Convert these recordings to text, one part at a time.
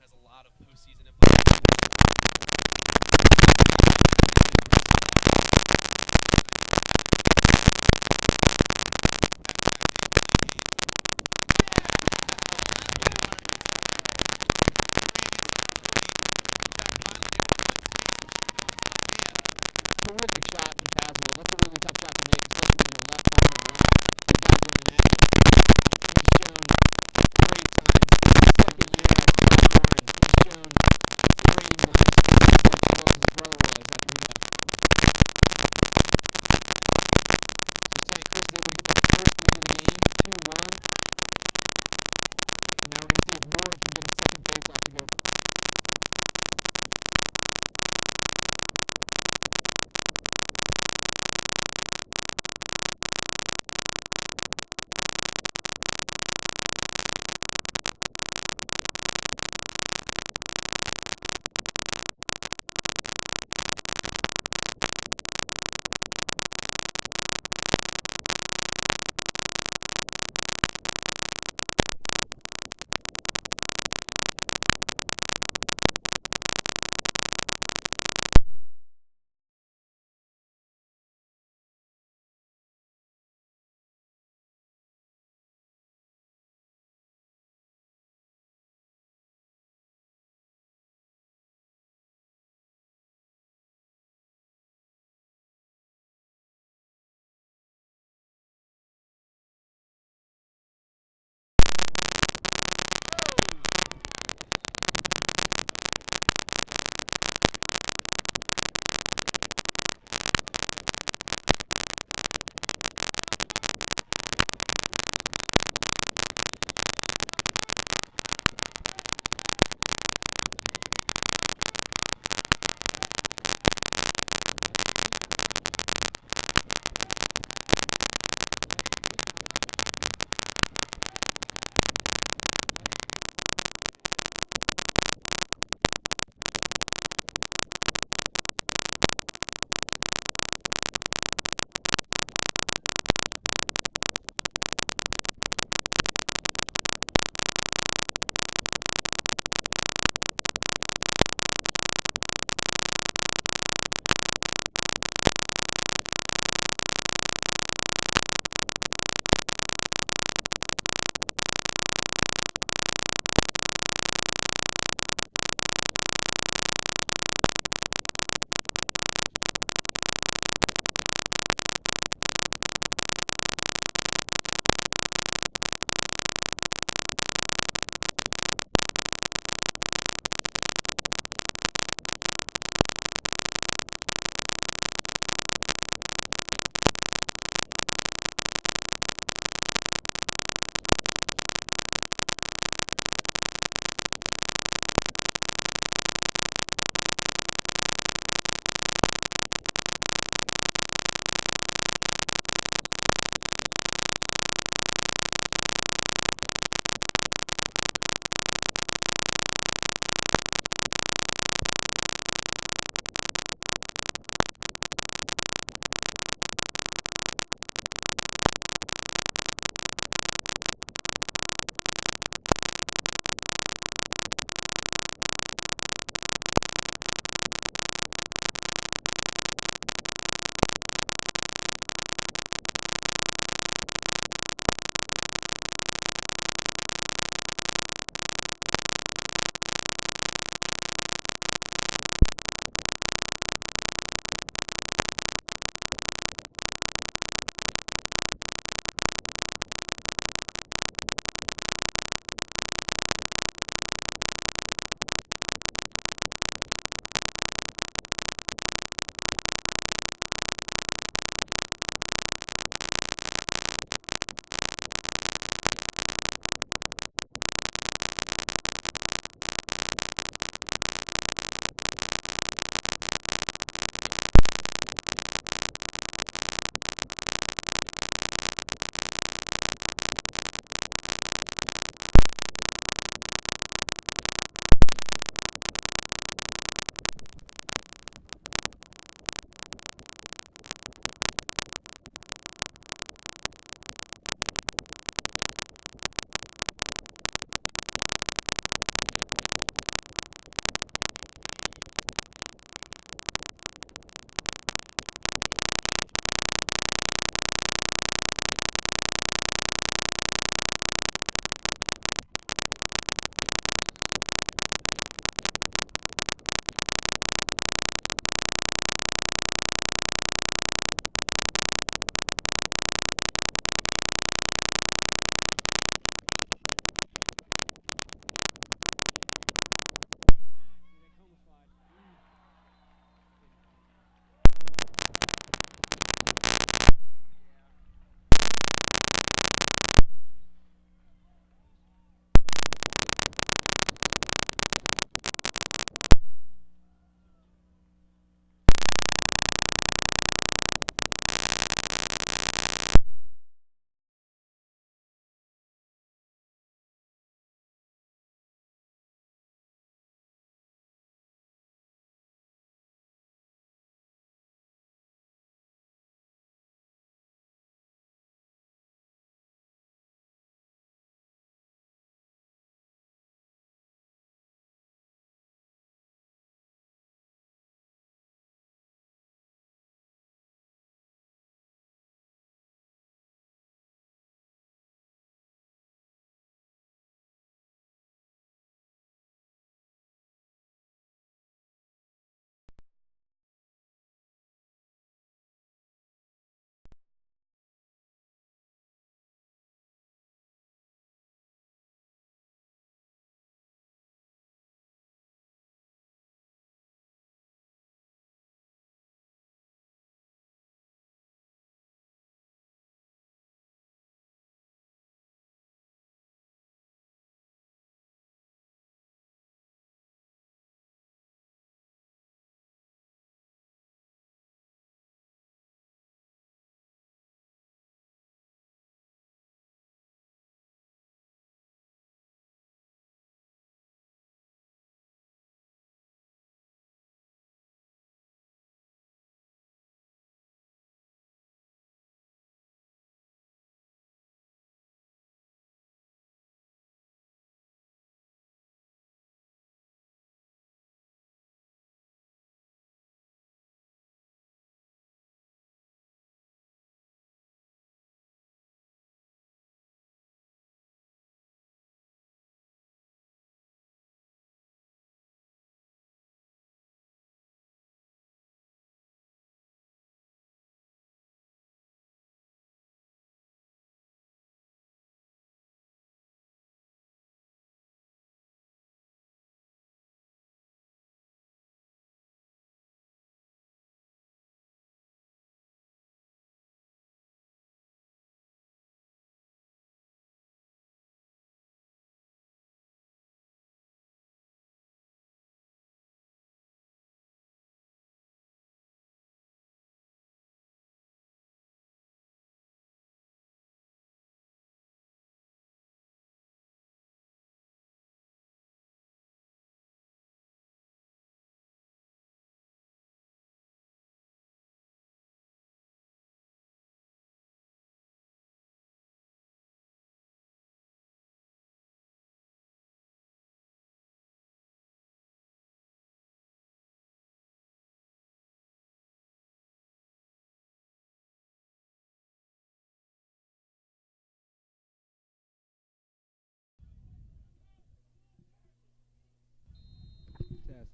game has a lot of postseason implications. Terrific shot from Caswell. That's a really tough shot to make, especially when you're left arm and left guys in the net. He's shown great signs. Second year as a sophomore, and he's shown great inclination.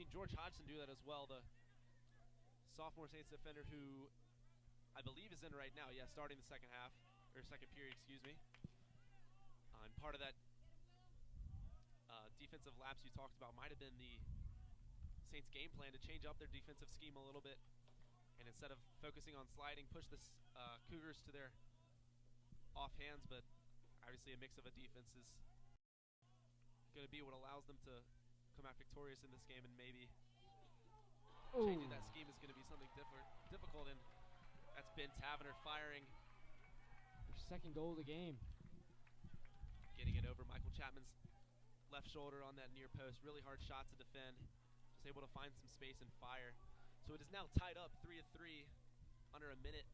seen George Hodgson do that as well, the sophomore Saints defender who I believe is in right now. Yeah, starting the second half, or second period, excuse me. And part of that defensive lapse you talked about might have been the Saints' game plan to change up their defensive scheme a little bit. And instead of focusing on sliding, push the Cougars to their off hands, but obviously a mix of a defense is going to be what allows them to come out victorious in this game, and maybe changing that scheme is going to be something difficult, and that's Ben Tavener firing. Their second goal of the game. Getting it over Michael Chapman's left shoulder on that near post. Really hard shot to defend. Just able to find some space and fire. So it is now tied up 3-3 under a minute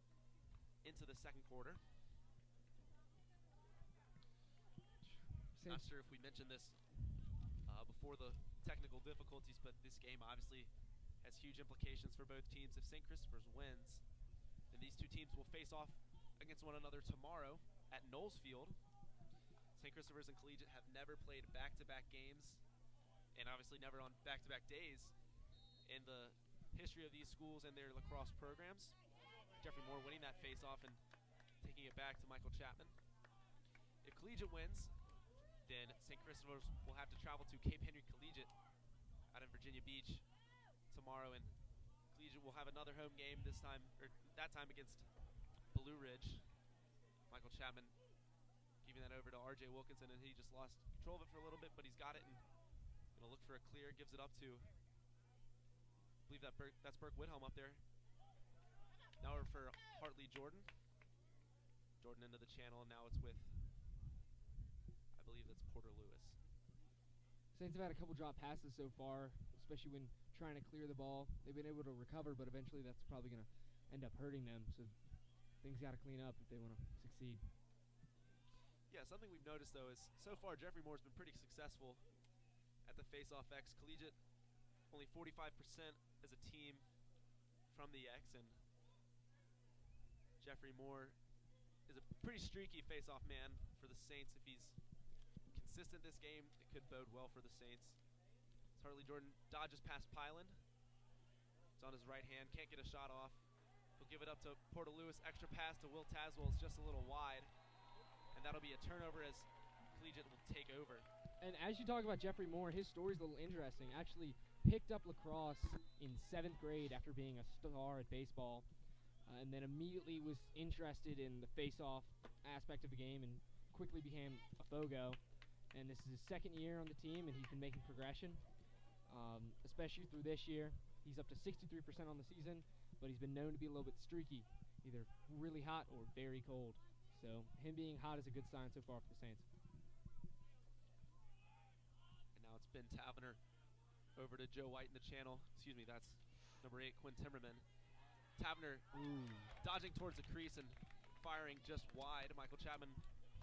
into the second quarter. Not sure if we mentioned this before the technical difficulties, but this game obviously has huge implications for both teams. If St. Christopher's wins, then these two teams will face off against one another tomorrow at Knowles Field. St. Christopher's and Collegiate have never played back-to-back games, and obviously never on back-to-back days in the history of these schools and their lacrosse programs. Jeffrey Moore winning that face-off and taking it back to Michael Chapman. If Collegiate wins, then St. Christopher's will have to travel to Cape Henry Collegiate out in Virginia Beach tomorrow, and Collegiate will have another home game this time, or that time against Blue Ridge. Michael Chapman giving that over to R.J. Wilkinson, and he just lost control of it for a little bit, but he's got it and going to look for a clear. Gives it up to, I believe that's Burke Whithelm up there. Now we're for Hartley Jordan. Jordan into the channel, and now it's with, I believe that's Porter Lewis. Saints have had a couple drop passes so far, especially when trying to clear the ball. They've been able to recover, but eventually that's probably going to end up hurting them. So things got to clean up if they want to succeed. Yeah, something we've noticed, though, is so far Jeffrey Moore's been pretty successful at the face-off X. Collegiate, only 45% as a team from the X, and Jeffrey Moore is a pretty streaky face-off man for the Saints. If he's consistent this game, it could bode well for the Saints. As Hartley Jordan dodges past Pyland. It's on his right hand, can't get a shot off. He'll give it up to Porter Lewis. Extra pass to Will Taswell is just a little wide. And that'll be a turnover as Collegiate will take over. And as you talk about Jeffrey Moore, his story's a little interesting. Actually picked up lacrosse in 7th grade after being a star at baseball. And then immediately was interested in the face-off aspect of the game and quickly became a FOGO. And this is his second year on the team, and he's been making progression, especially through this year. He's up to 63% on the season, but he's been known to be a little bit streaky, either really hot or very cold. So him being hot is a good sign so far for the Saints. And now it's Ben Tavener over to Joe White in the channel. Excuse me, that's number 8, Quinn Timmerman. Tavener dodging towards the crease and firing just wide. Michael Chapman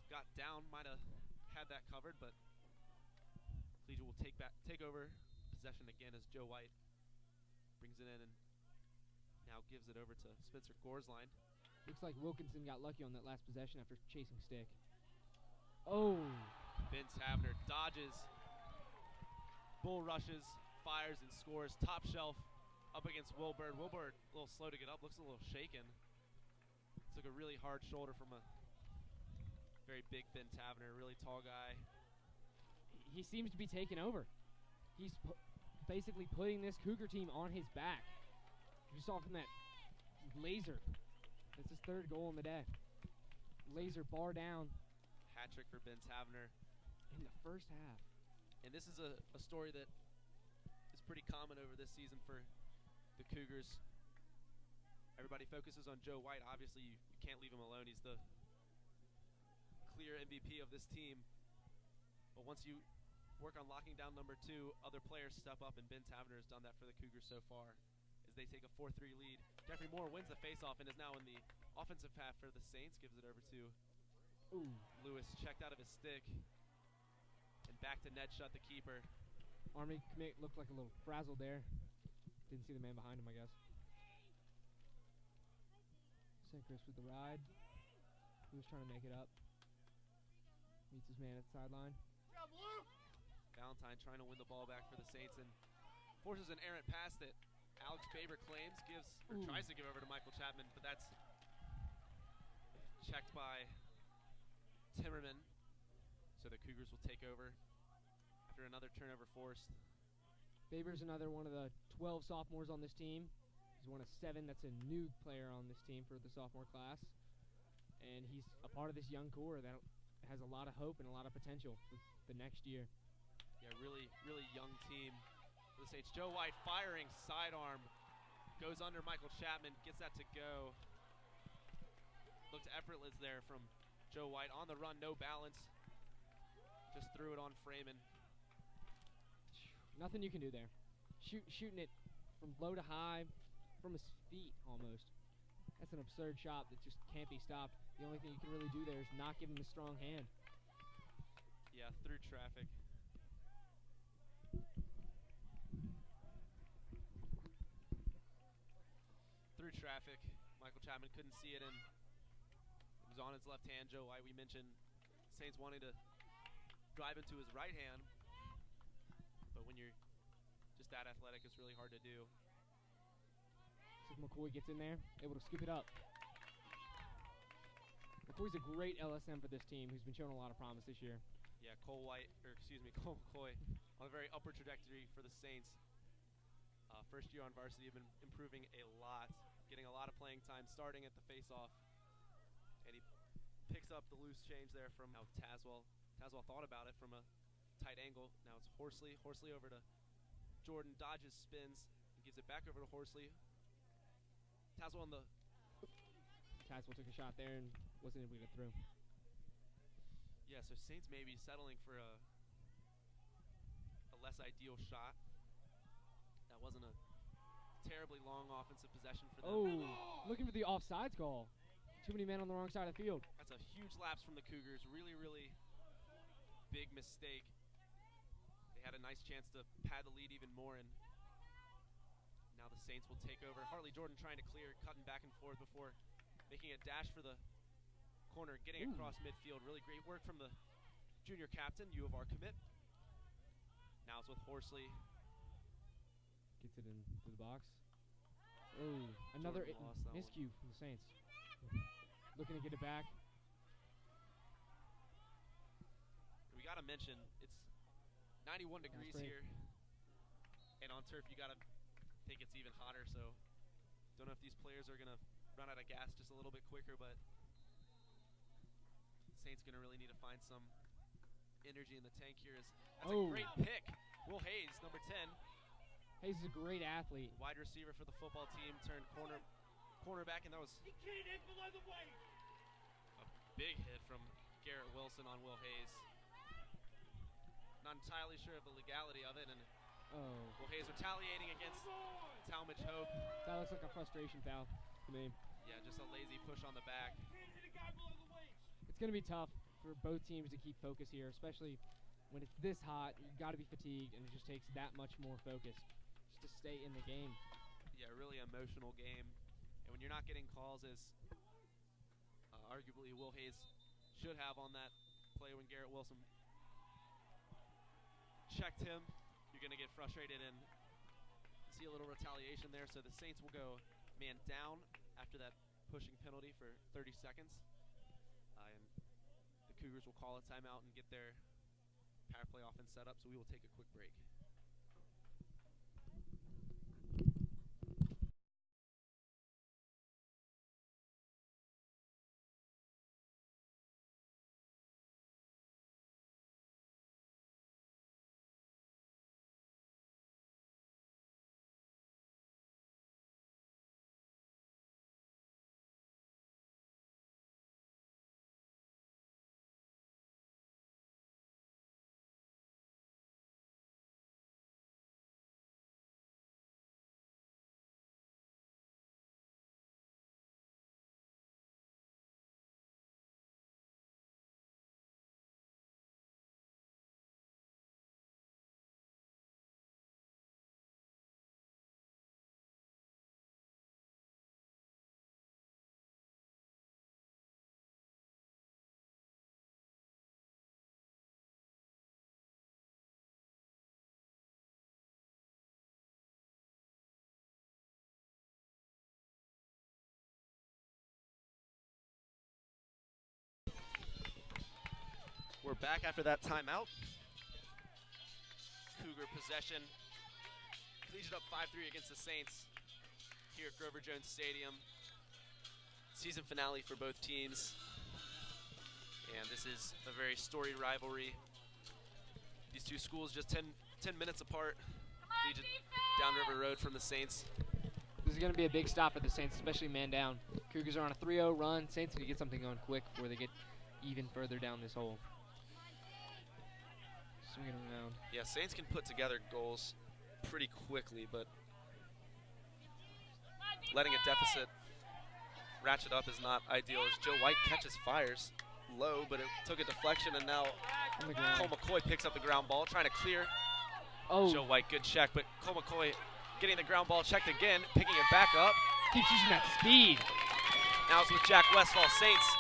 got down, might have had that covered, but Collegiate will take over possession again as Joe White brings it in and now gives it over to Spencer Gorsline. Looks like Wilkinson got lucky on that last possession after chasing stick. Oh! Ben Tavener dodges, bull rushes, fires, and scores. Top shelf up against Wilbur. Wilbur a little slow to get up, looks a little shaken. Took a really hard shoulder from a very big Ben Tavener, really tall guy. He seems to be taking over. He's basically putting this Cougar team on his back. You saw from that laser. That's his 3rd goal in the day. Laser bar down. Hat trick for Ben Tavener in the first half. And this is a story that is pretty common over this season for the Cougars. Everybody focuses on Joe White. Obviously, you can't leave him alone. He's the clear MVP of this team. But once you work on locking down number 2, other players step up, and Ben Tavener has done that for the Cougars so far as they take a 4-3 lead. Jeffrey Moore wins the faceoff and is now in the offensive half for the Saints. Gives it over to Lewis, checked out of his stick. And back to net shut, the keeper. Army commit looked like a little frazzled there. Didn't see the man behind him, I guess. St. Chris with the ride. He was trying to make it up. Meets his man at the sideline. Valentine trying to win the ball back for the Saints, and Forces an errant pass that Alex Baber claims, tries to give over to Michael Chapman, but that's checked by Timmerman. So the Cougars will take over after another turnover forced. Baber's another one of the 12 sophomores on this team. He's one of 7 that's a new player on this team for the sophomore class. And he's a part of this young core that has a lot of hope and a lot of potential for the next year. Yeah, really, really young team for the Saints. Joe White firing sidearm. Goes under Michael Chapman, gets that to go. Looked effortless there from Joe White. On the run, no balance. Just threw it on Freeman. Nothing you can do there. Shooting it from low to high, from his feet almost. That's an absurd shot that just can't be stopped. The only thing you can really do there is not give him a strong hand. Yeah, through traffic. Through traffic. Michael Chapman couldn't see it, and it was on his left hand. Joe White, we mentioned Saints wanting to drive into his right hand, but when you're just that athletic, it's really hard to do. So McCoy gets in there, able to scoop it up. McCoy's a great LSM for this team, who's been showing a lot of promise this year. Yeah, Cole McCoy on a very upward trajectory for the Saints. First year on varsity, have been improving a lot, getting a lot of playing time, starting at the face-off. And he picks up the loose change there from Tazwell. Tazwell thought about it from a tight angle. Now it's Horsley. Horsley over to Jordan, dodges, spins, and gives it back over to Horsley. Tazwell on the... Tazwell took a shot there and wasn't able to get through. Yeah, so Saints maybe settling for a less ideal shot. That wasn't a terribly long offensive possession for them. Oh, looking for the offsides call. Too many men on the wrong side of the field. That's a huge lapse from the Cougars. Really, really big mistake. They had a nice chance to pad the lead even more, and now the Saints will take over. Hartley Jordan trying to clear, cutting back and forth before making a dash for the corner, getting across midfield. Really great work from the junior captain, U of R commit. Now it's with Horsley. Gets it into the box. Oh, another miscue from the Saints. Looking to get it back. We got to mention, it's 91 degrees here. And on turf, you got to think it's even hotter. So don't know if these players are going to run out of gas just a little bit quicker, but Saints going to really need to find some energy in the tank here. That's a great pick. Will Hayes, number 10. Hayes is a great athlete. Wide receiver for the football team, turned cornerback, and that was a big hit from Garrett Wilson on Will Hayes. Not entirely sure of the legality of it, and Will Hayes retaliating against Talmadge Hope. That looks like a frustration foul to me. Yeah, just a lazy push on the back. It's going to be tough for both teams to keep focus here, especially when it's this hot. You've got to be fatigued, and it just takes that much more focus just to stay in the game. Yeah, really emotional game. And when you're not getting calls as arguably Will Hayes should have on that play when Garrett Wilson checked him, you're going to get frustrated and see a little retaliation there. So the Saints will go man down after that pushing penalty for 30 seconds. And the Cougars will call a timeout and get their power play offense set up, so we will take a quick break. we're back after that timeout. Cougar possession. Collegiate up 5-3 against the Saints here at Grover Jones Stadium. Season finale for both teams. And this is a very storied rivalry. These two schools just 10 minutes apart. Collegiate downriver road from the Saints. This is going to be a big stop for the Saints, especially man down. Cougars are on a 3-0 run. Saints need to get something going quick before they get even further down this hole. Swinging around. Yeah, Saints can put together goals pretty quickly, but letting a deficit ratchet up is not ideal. As Joe White catches fires low, but it took a deflection, and now Cole McCoy picks up the ground ball, trying to clear. Oh. Joe White, good check, but Cole McCoy getting the ground ball checked again, picking it back up. Keeps using that speed. Now it's with Jack Westfall. Saints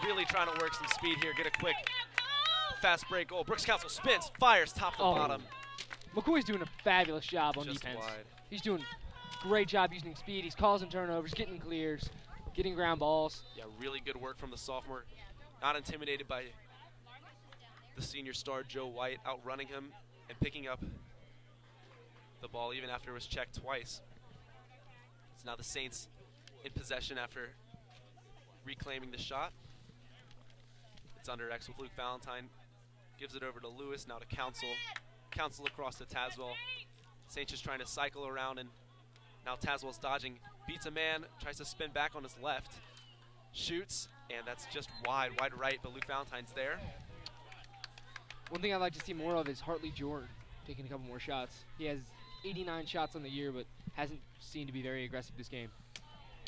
really trying to work some speed here, get a quick fast break goal. Brooks Council spins, fires top to bottom. McCoy's doing a fabulous job on Just defense. wide. He's doing a great job using speed. He's causing turnovers, getting clears, getting ground balls. Yeah, really good work from the sophomore. Not intimidated by the senior star, Joe White, outrunning him and picking up the ball even after it was checked twice. It's now the Saints in possession after reclaiming the shot. It's under X with Luke Valentine. Gives it over to Lewis, now to Council. Council across to Tazwell. Saints just trying to cycle around, and now Tazwell's dodging. Beats a man, tries to spin back on his left. Shoots, and that's just wide right, but Luke Valentine's there. One thing I'd like to see more of is Hartley Jordan taking a couple more shots. He has 89 shots on the year, but hasn't seemed to be very aggressive this game.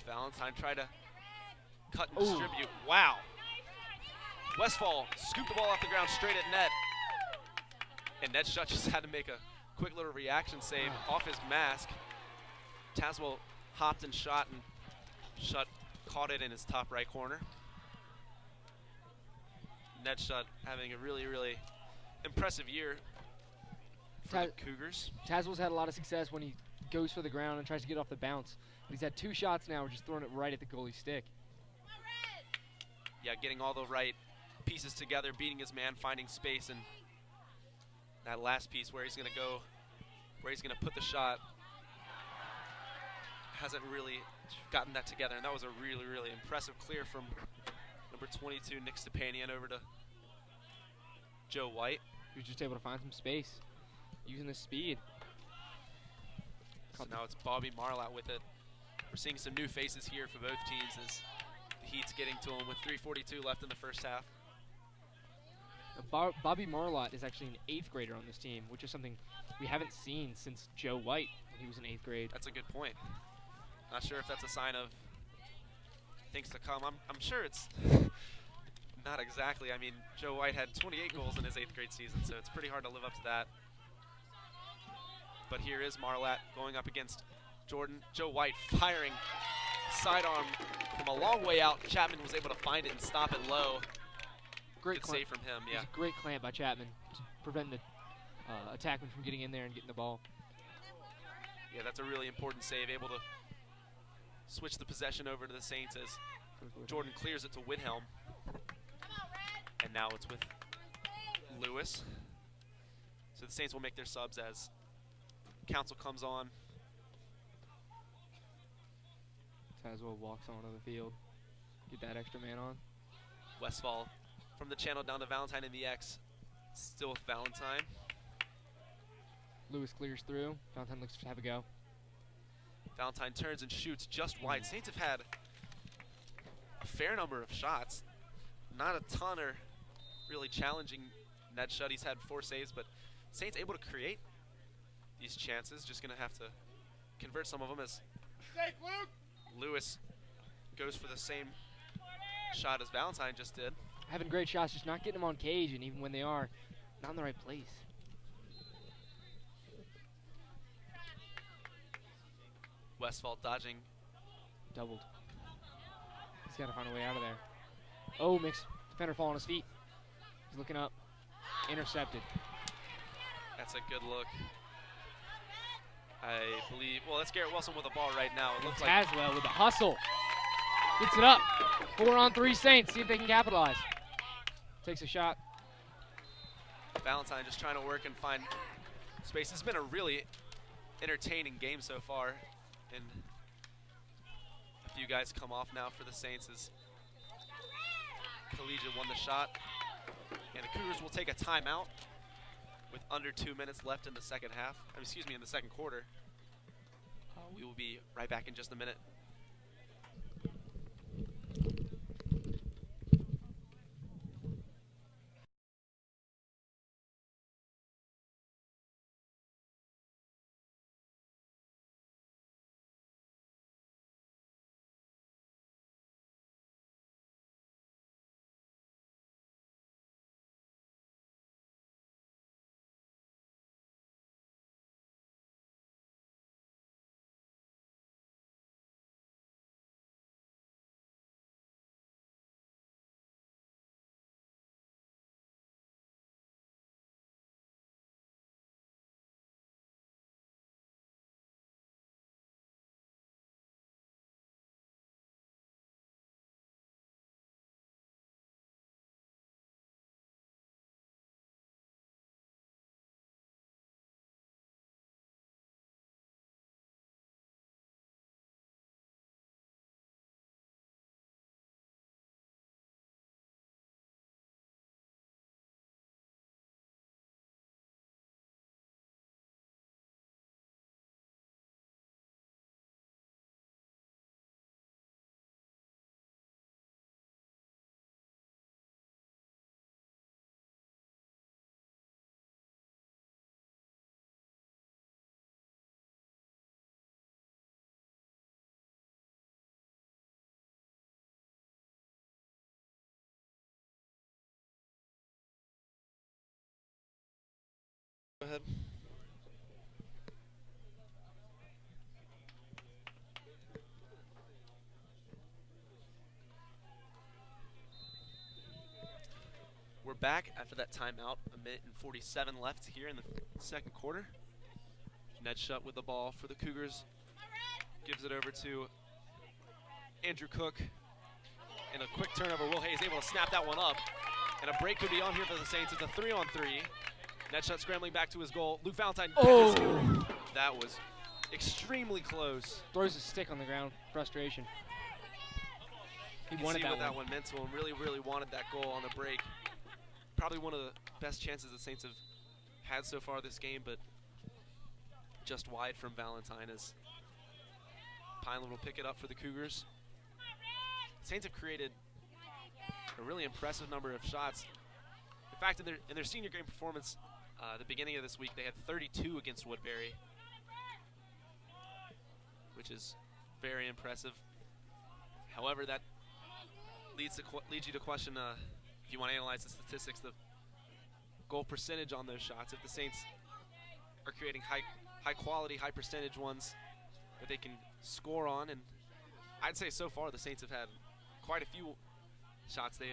Valentine tried to cut and distribute. Wow. Westfall scooped the ball off the ground straight at net. And Ned Shutt just had to make a quick little reaction save off his mask. Tazwell hopped and shot, and Shutt caught it in his top right corner. Ned Shutt having a really, really impressive year for the Cougars. Tazwell's had a lot of success when he goes for the ground and tries to get off the bounce. But he's had 2 shots now, just throwing it right at the goalie's stick. Yeah, getting all the right pieces together, beating his man, finding space, and that last piece where he's going to go, where he's going to put the shot, hasn't really gotten that together, and that was a really, really impressive clear from number 22, Nick Stepanian, over to Joe White. He was just able to find some space, using his speed. So now it's Bobby Marlott with it. We're seeing some new faces here for both teams as the Heat's getting to him with 3:42 left in the first half. Bobby Marlott is actually an 8th grader on this team, which is something we haven't seen since Joe White when he was in 8th grade. That's a good point. Not sure if that's a sign of things to come. I'm sure it's not exactly. I mean, Joe White had 28 goals in his 8th grade season, so it's pretty hard to live up to that. But here is Marlott going up against Jordan. Joe White firing sidearm from a long way out. Chapman was able to find it and stop it low. Great Good save from him, yeah. It was a great clamp by Chapman to prevent the attackman from getting in there and getting the ball. Yeah, that's a really important save, able to switch the possession over to the Saints as Jordan clears it to Whithelm. And now it's with Lewis. So the Saints will make their subs as Council comes on. Tazwell walks onto the field. Get that extra man on. Westfall from the channel down to Valentine in the X. Still with Valentine. Lewis clears through. Valentine looks to have a go. Valentine turns and shoots just wide. Saints have had a fair number of shots. Not a ton are really challenging Ned Shutt. He's had 4 saves, but Saints able to create these chances. Just going to have to convert some of them as Lewis goes for the same shot as Valentine just did. Having great shots, just not getting them on cage, and even when they are, not in the right place. Westfall dodging. Doubled. He's got to find a way out of there. Oh, makes defender fall on his feet. He's looking up. Intercepted. That's a good look. I believe, well, that's Garrett Wilson with the ball right now. It looks like Tazwell with the hustle. Gets it up. 4-on-3 Saints. See if they can capitalize. Takes a shot. Valentine just trying to work and find space. It's been a really entertaining game so far, and a few guys come off now for the Saints as Collegiate won the shot. And the Cougars will take a timeout with under 2 minutes left in the second half. Excuse me, in the second quarter. We will be right back in just a minute. Go ahead. We're back after that timeout. A minute and 47 left here in the second quarter. Ned Shutt with the ball for the Cougars. Gives it over to Andrew Cook. And a quick turnover. Will Hayes able to snap that one up. And a break could be on here for the Saints. It's a 3-on-3. Ned Shutt scrambling back to his goal. Luke Valentine. Oh! That was extremely close. Throws a stick on the ground. Frustration. He You wanted see that what that one. one meant to him. Really, really wanted that goal on the break. Probably one of the best chances the Saints have had so far this game, but just wide from Valentine as Pineland will pick it up for the Cougars. Saints have created a really impressive number of shots. In fact, in their senior game performance, the beginning of this week, they had 32 against Woodbury, which is very impressive. However, that leads you to question, if you want to analyze the statistics, the goal percentage on those shots. If the Saints are creating high quality, high percentage ones that they can score on, and I'd say so far the Saints have had quite a few shots they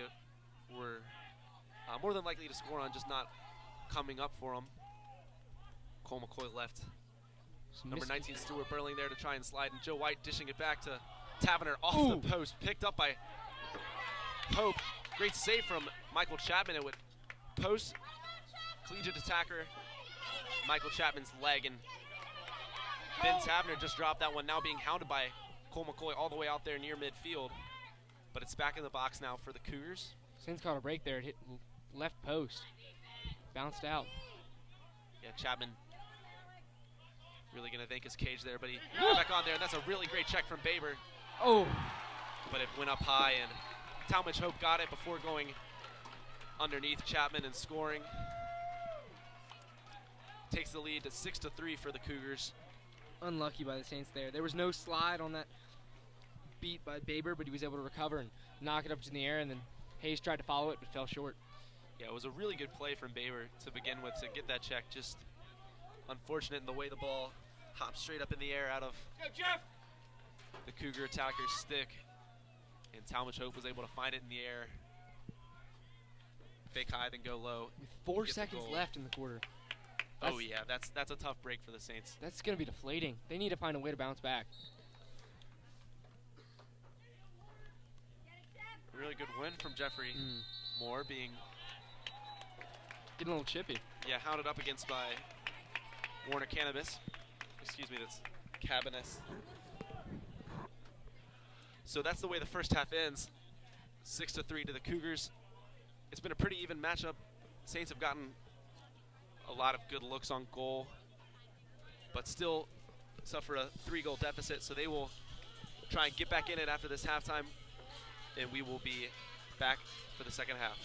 were more than likely to score on, just not coming up for them. Cole McCoy left. Number 19, Stuart Burling there to try and slide, and Joe White dishing it back to Tavener off the post, picked up by Pope. Great save from Michael Chapman. It would post Collegiate attacker Michael Chapman's leg, and Ben Tavener just dropped that one, now being hounded by Cole McCoy all the way out there near midfield. But it's back in the box now for the Cougars. Saints caught a break there. It hit left post. Bounced out. Yeah, Chapman really going to thank his cage there, but he got back on there, and that's a really great check from Baber. Oh! But it went up high, and Talmadge Hope got it before going underneath Chapman and scoring. Takes the lead to 6-3 for the Cougars. Unlucky by the Saints there. There was no slide on that beat by Baber, but he was able to recover and knock it up in the air, and then Hayes tried to follow it but fell short. Yeah, it was a really good play from Baber to begin with to get that check. Just unfortunate in the way the ball hopped straight up in the air out of the Cougar attacker's stick, and Talmadge Hope was able to find it in the air. Fake high, then go low. With 4 seconds left in the quarter. Oh yeah, that's a tough break for the Saints. That's going to be deflating. They need to find a way to bounce back. Really good win from Jeffrey Moore, being Getting a little chippy. Yeah, hounded up against by Warner Cannabis. Excuse me, that's Cabinus. So that's the way the first half ends. 6-3 to the Cougars. It's been a pretty even matchup. Saints have gotten a lot of good looks on goal, but still suffer a 3-goal deficit, so they will try and get back in it after this halftime, and we will be back for the second half.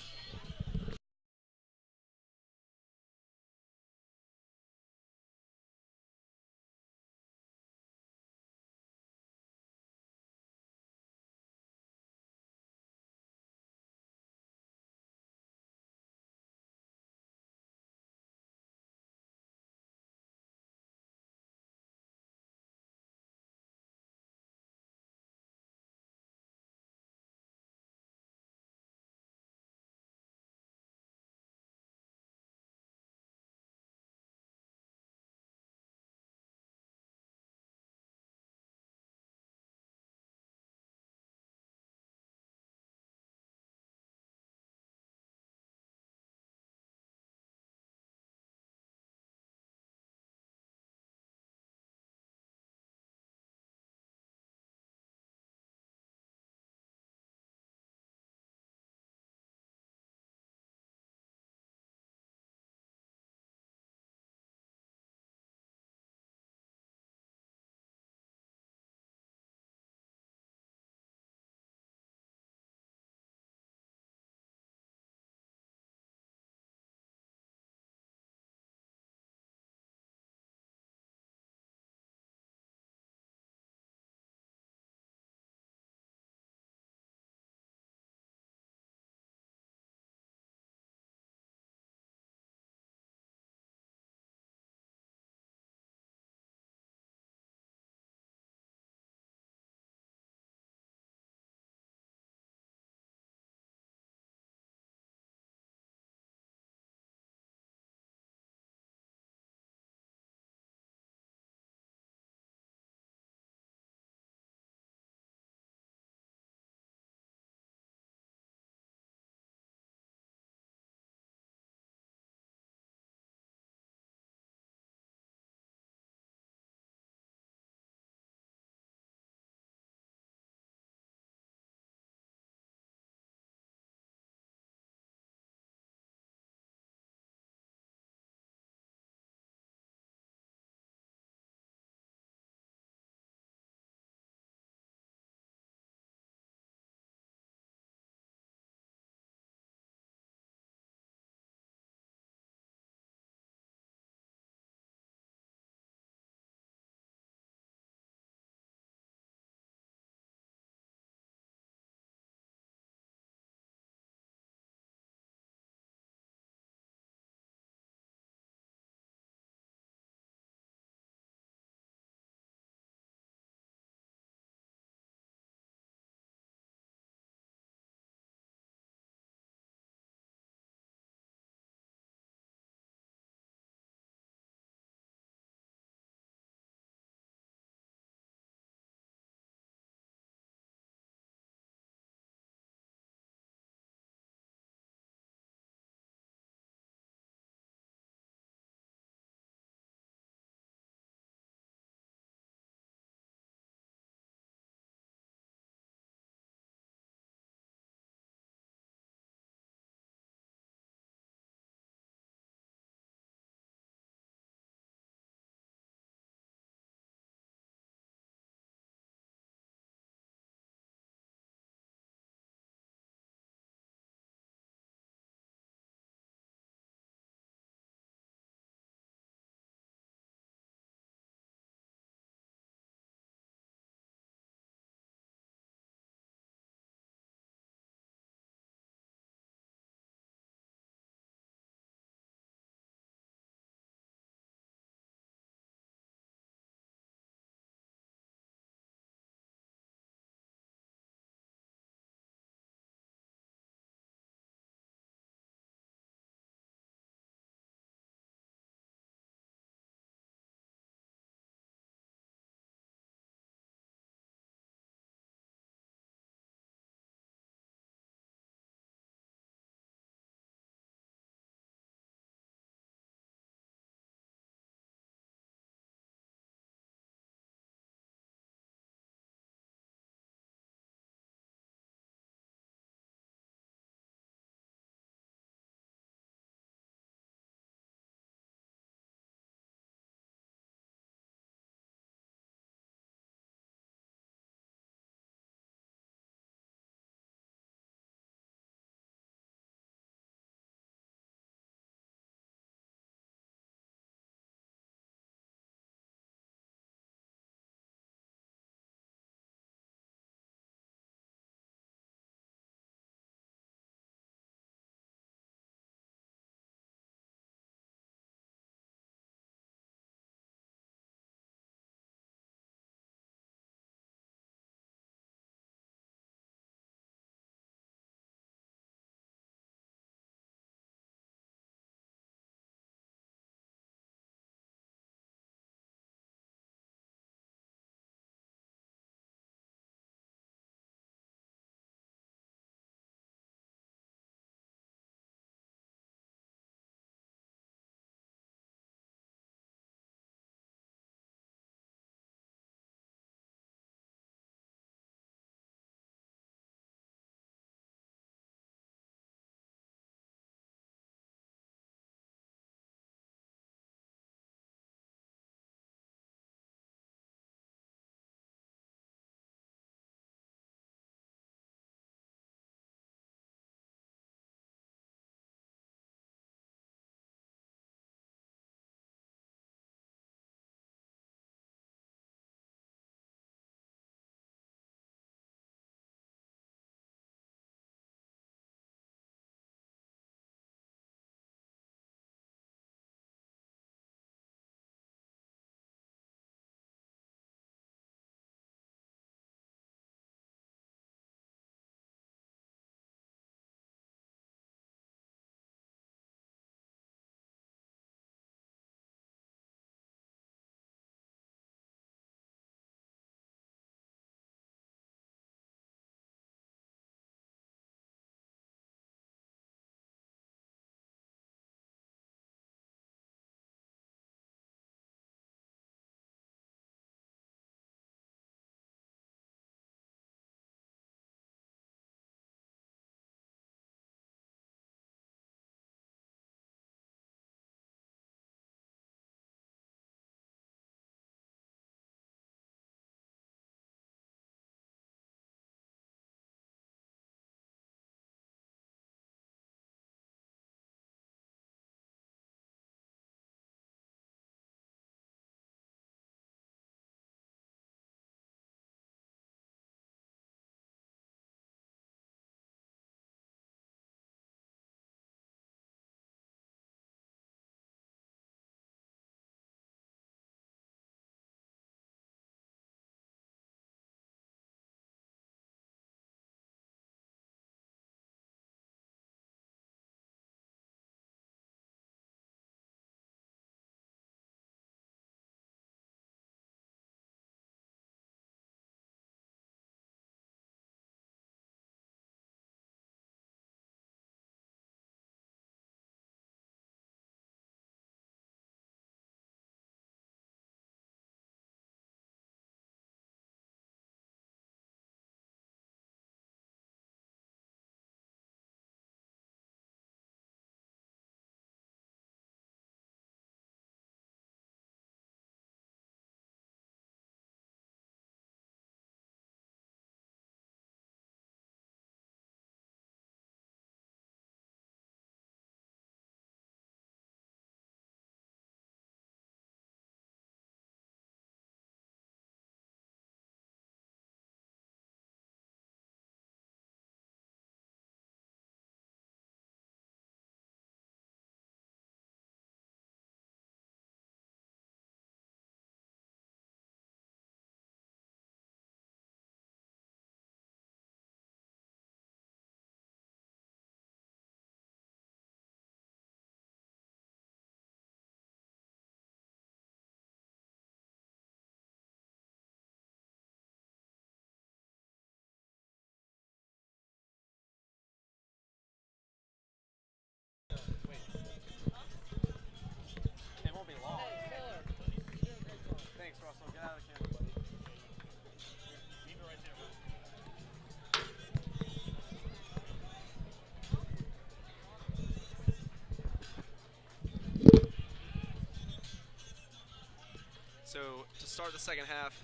So to start the second half,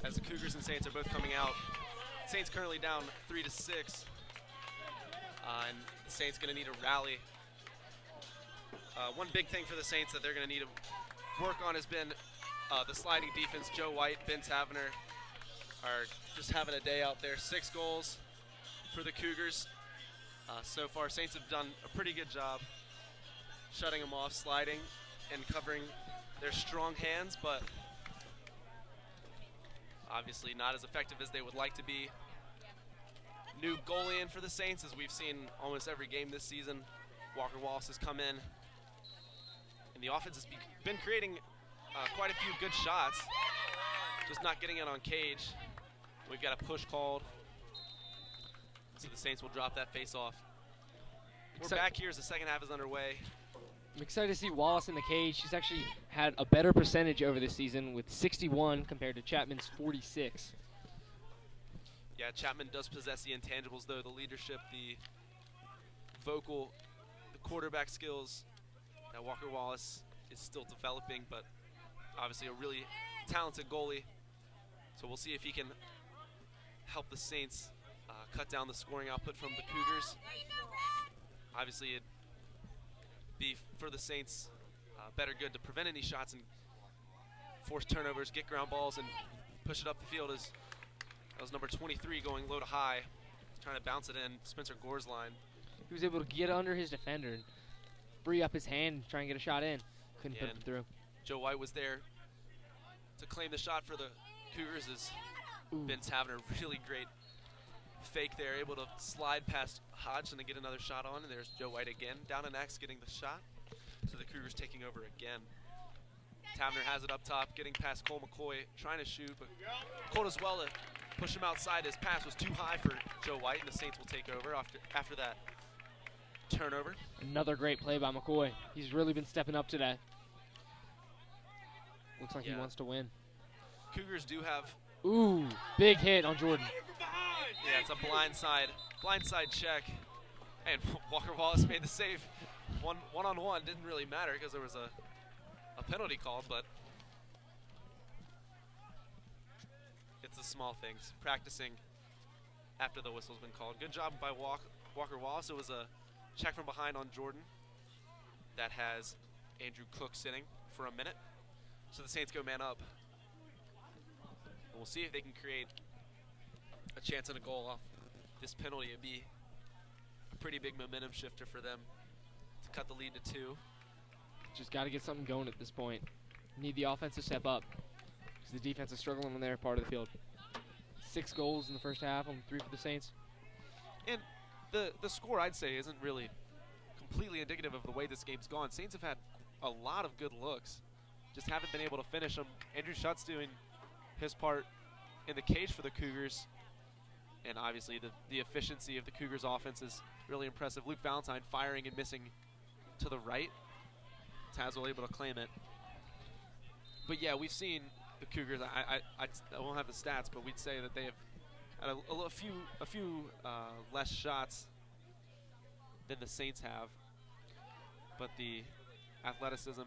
as the Cougars and Saints are both coming out, Saints currently down 3-6, and the Saints going to need a rally. One big thing for the Saints that they're going to need to work on has been the sliding defense. Joe White, Ben Tavener are just having a day out there. 6 goals for the Cougars. So far, Saints have done a pretty good job shutting them off, sliding, and covering their strong hands, but obviously not as effective as they would like to be. New goalie in for the Saints, as we've seen almost every game this season. Walker Wallace has come in, and the offense has been creating quite a few good shots, just not getting it on cage. We've got a push called, so the Saints will drop that face off. We're back here as the second half is underway. I'm excited to see Wallace in the cage. She's actually had a better percentage over this season with 61 compared to Chapman's 46. Yeah, Chapman does possess the intangibles, though, the leadership, the vocal, the quarterback skills that Walker Wallace is still developing, but obviously a really talented goalie. So we'll see if he can help the Saints cut down the scoring output from the Cougars. Obviously, it'd be for the Saints better good to prevent any shots and force turnovers, get ground balls, and push it up the field. As that was number 23 going low to high, trying to bounce it in, Spencer Gore's line. He was able to get under his defender and free up his hand and try and get a shot in. Couldn't put it through. Joe White was there to claim the shot for the Cougars as Ben Tavener, really great fake there, able to slide past Hodgson and get another shot on, and there's Joe White again, down and X getting the shot. So the Cougars taking over again. Tavener has it up top, getting past Cole McCoy, trying to shoot, but Cole as well to push him outside. His pass was too high for Joe White, and the Saints will take over after that turnover. Another great play by McCoy. He's really been stepping up today. Looks like he wants to win. Cougars do have... Ooh, big hit on Jordan. Yeah, it's a blindside check. And Walker Wallace made the save. One-on-one didn't really matter because there was a penalty called, but it's the small things. Practicing after the whistle's been called. Good job by Walker Wallace. It was a check from behind on Jordan that has Andrew Cook sitting for a minute. So the Saints go man up. We'll see if they can create a chance at a goal off this penalty. It'd be a pretty big momentum shifter for them to cut the lead to 2. Just got to get something going at this point. Need the offense to step up because the defense is struggling on their part of the field. 6 goals in the first half, on 3 for the Saints. And the score, I'd say, isn't really completely indicative of the way this game's gone. Saints have had a lot of good looks, just haven't been able to finish them. Andrew Schutt's doing his part in the cage for the Cougars, and obviously the efficiency of the Cougars offense is really impressive. Luke Valentine firing and missing to the right. Tazwell able to claim it. But yeah, we've seen the Cougars, I won't have the stats, but we'd say that they have had a few less shots than the Saints have, but the athleticism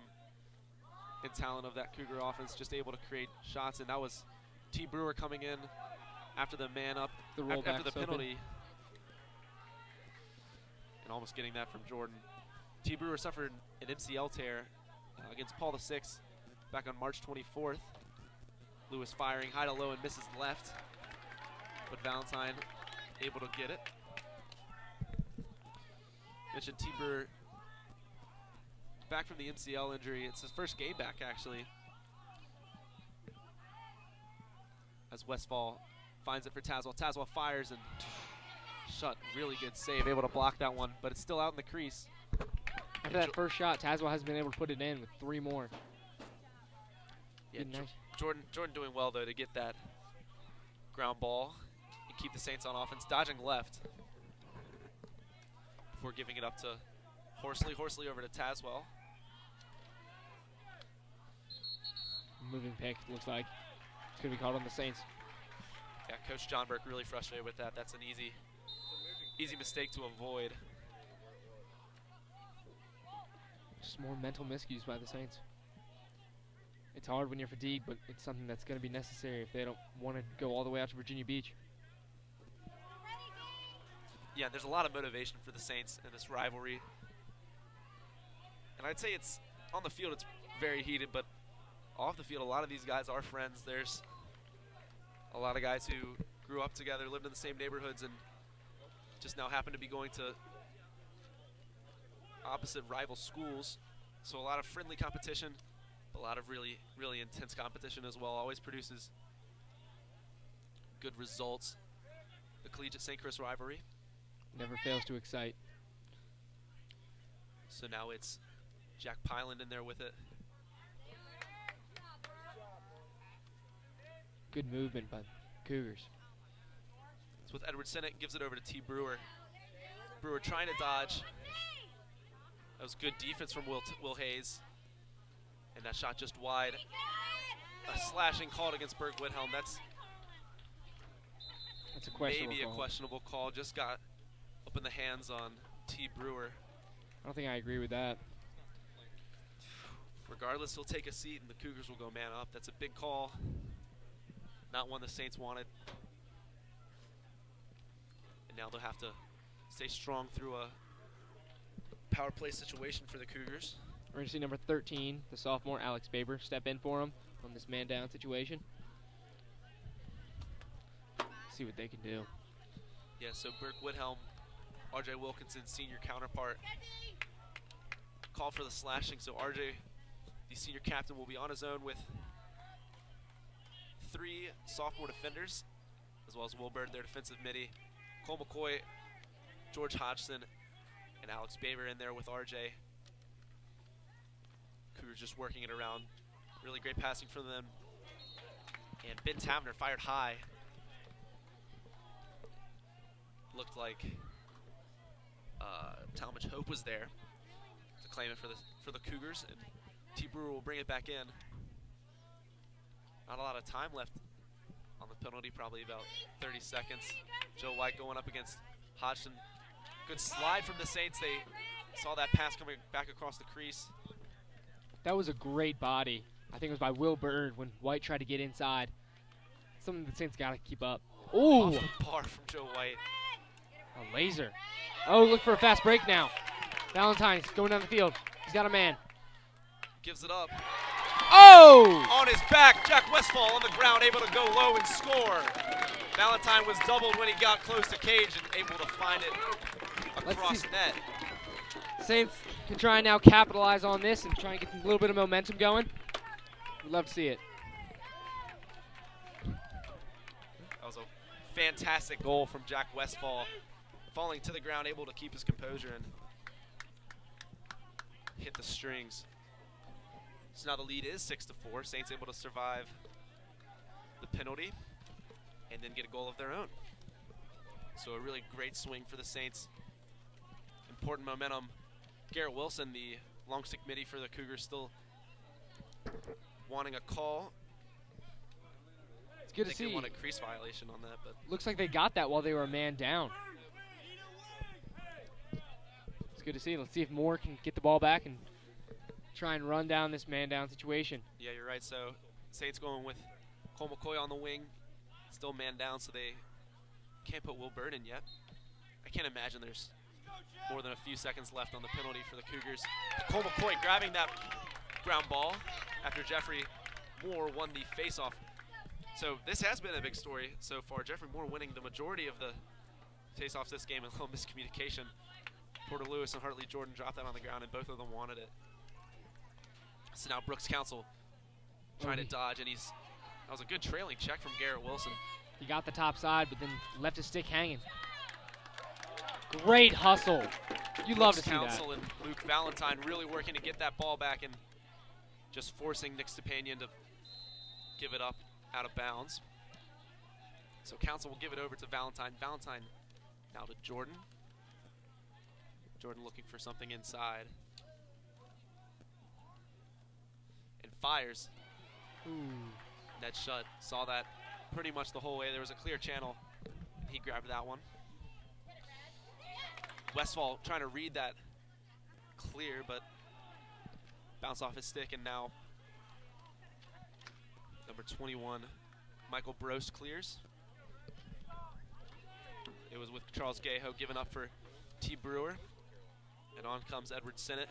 and talent of that Cougar offense just able to create shots, and that was T. Brewer coming in after the man up, after the penalty, and almost getting that from Jordan. T. Brewer suffered an MCL tear against Paul VI back on March 24th. Lewis firing high to low and misses left, but Valentine able to get it. Mentioned T. Brewer back from the MCL injury. It's his first game back, actually, as Westfall finds it for Tazwell. Tazwell fires and Schutt, really good save, able to block that one, but it's still out in the crease. After that first shot, Tazwell hasn't been able to put it in with 3 more. Yeah, Jordan doing well, though, to get that ground ball and keep the Saints on offense, dodging left before giving it up to Horsley. Horsley over to Tazwell. Moving pick, looks like. It's going to be called on the Saints. Yeah, Coach John Burke really frustrated with that. That's an easy mistake to avoid. Just more mental miscues by the Saints. It's hard when you're fatigued, but it's something that's going to be necessary if they don't want to go all the way out to Virginia Beach. Yeah, there's a lot of motivation for the Saints in this rivalry. And I'd say it's on the field, it's very heated, but off the field, a lot of these guys are friends. There's a lot of guys who grew up together, lived in the same neighborhoods, and just now happen to be going to opposite rival schools. So a lot of friendly competition, a lot of really, really intense competition as well. Always produces good results. The Collegiate St. Chris rivalry. Never fails to excite. So now it's Jack Pyland in there with it. Good movement by Cougars. It's with Edward Sinnott, gives it over to T. Brewer. Brewer trying to dodge. That was good defense from Will Hayes. And that shot just wide. A slashing called against Berg Whithelm. That's a questionable maybe call. A questionable call. Just got up in the hands on T. Brewer. I don't think I agree with that. Regardless, he'll take a seat and the Cougars will go man up. That's a big call. Not one the Saints wanted. And now they'll have to stay strong through a power play situation for the Cougars. We're going to see number 13, the sophomore Alex Baber, step in for him on this man-down situation. See what they can do. Yeah, so Burke Whithelm, R.J. Wilkinson's senior counterpart, called for the slashing. So R.J., the senior captain, will be on his own with 3 sophomore defenders, as well as Will Bird, their defensive midi. Cole McCoy, George Hodgson, and Alex Baber in there with R.J. Cougars just working it around. Really great passing from them. And Ben Tavener fired high. Looked like Talmadge Hope was there to claim it for the Cougars, and T. Brewer will bring it back in. Not a lot of time left on the penalty, probably about 30 seconds. Joe White going up against Hodgson. Good slide from the Saints. They saw that pass coming back across the crease. That was a great body. I think it was by Will Bird when White tried to get inside. Something the Saints got to keep up. Ooh! Off the bar from Joe White. A laser. Oh, look for a fast break now. Valentine's going down the field. He's got a man. Gives it up. Oh! On his back, Jack Westfall on the ground, able to go low and score. Valentine was doubled when he got close to Cage and able to find it across net. Saints can try and now capitalize on this and try and get a little bit of momentum going. We'd love to see it. That was a fantastic goal from Jack Westfall. Falling to the ground, able to keep his composure and hit the strings. So now the lead is 6-4. Saints able to survive the penalty and then get a goal of their own. So a really great swing for the Saints. Important momentum. Garrett Wilson, the long stick midi for the Cougars, still wanting a call. It's good to I think see. they want a crease violation on that, but looks like they got that while they were a man down. It's good to see. Let's see if Moore can get the ball back and try and run down this man down situation. yeah, you're right. So Saints going with Cole McCoy on the wing, still man down, so they can't put Will Bird in yet. I can't imagine there's more than a few seconds left on the penalty for the Cougars. Cole McCoy grabbing that ground ball after Jeffrey Moore won the faceoff. So this has been a big story so far. Jeffrey Moore winning the majority of the faceoffs this game, and a little miscommunication. Porter Lewis and Hartley Jordan dropped that on the ground, and both of them wanted it. So now Brooks Council trying to dodge, and that was a good trailing check from Garrett Wilson. He got the top side, but then left his stick hanging. Great hustle. You love to see that. Council and Luke Valentine really working to get that ball back and just forcing Nick Stepanian to give it up out of bounds. So Council will give it over to Valentine. Valentine now to Jordan. Jordan looking for something inside. And fires. Ooh. Net shut. Saw that pretty much the whole way. There was a clear channel. He grabbed that one. Westfall trying to read that clear, but bounce off his stick, and now Number 21, Michael Brost clears. It was with Charles Gaho giving up for T. Brewer. And on comes Edward Sinnott.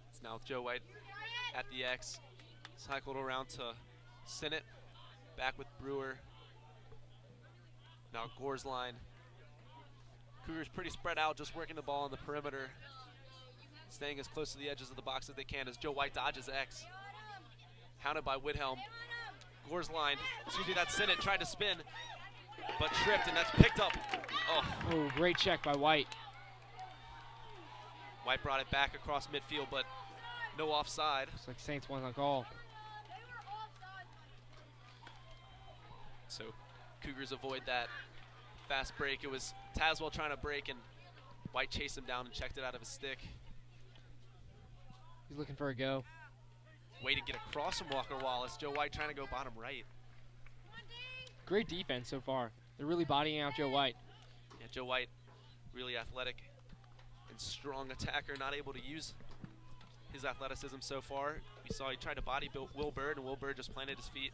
It's now Joe White at the X. Cycled around to Sinnott. Back with Brewer. Now Gore's line. Cougars pretty spread out, just working the ball on the perimeter. Staying as close to the edges of the box as they can as Joe White dodges X. Hounded by Widhelm. Gore's line, excuse me, that's Sinnott, tried to spin, but tripped, and that's picked up. Oh, great check by White. White brought it back across midfield, but no offside. Looks like Saints won on call. So Cougars avoid that fast break. It was Tazwell trying to break, and White chased him down and checked it out of his stick. He's looking for a go. Way to get across from Walker Wallace. Joe White trying to go bottom right. Great defense so far. They're really bodying out Joe White. Yeah, Joe White, really athletic and strong attacker, not able to use his athleticism so far. We saw he tried to body Will Bird, and Will Bird just planted his feet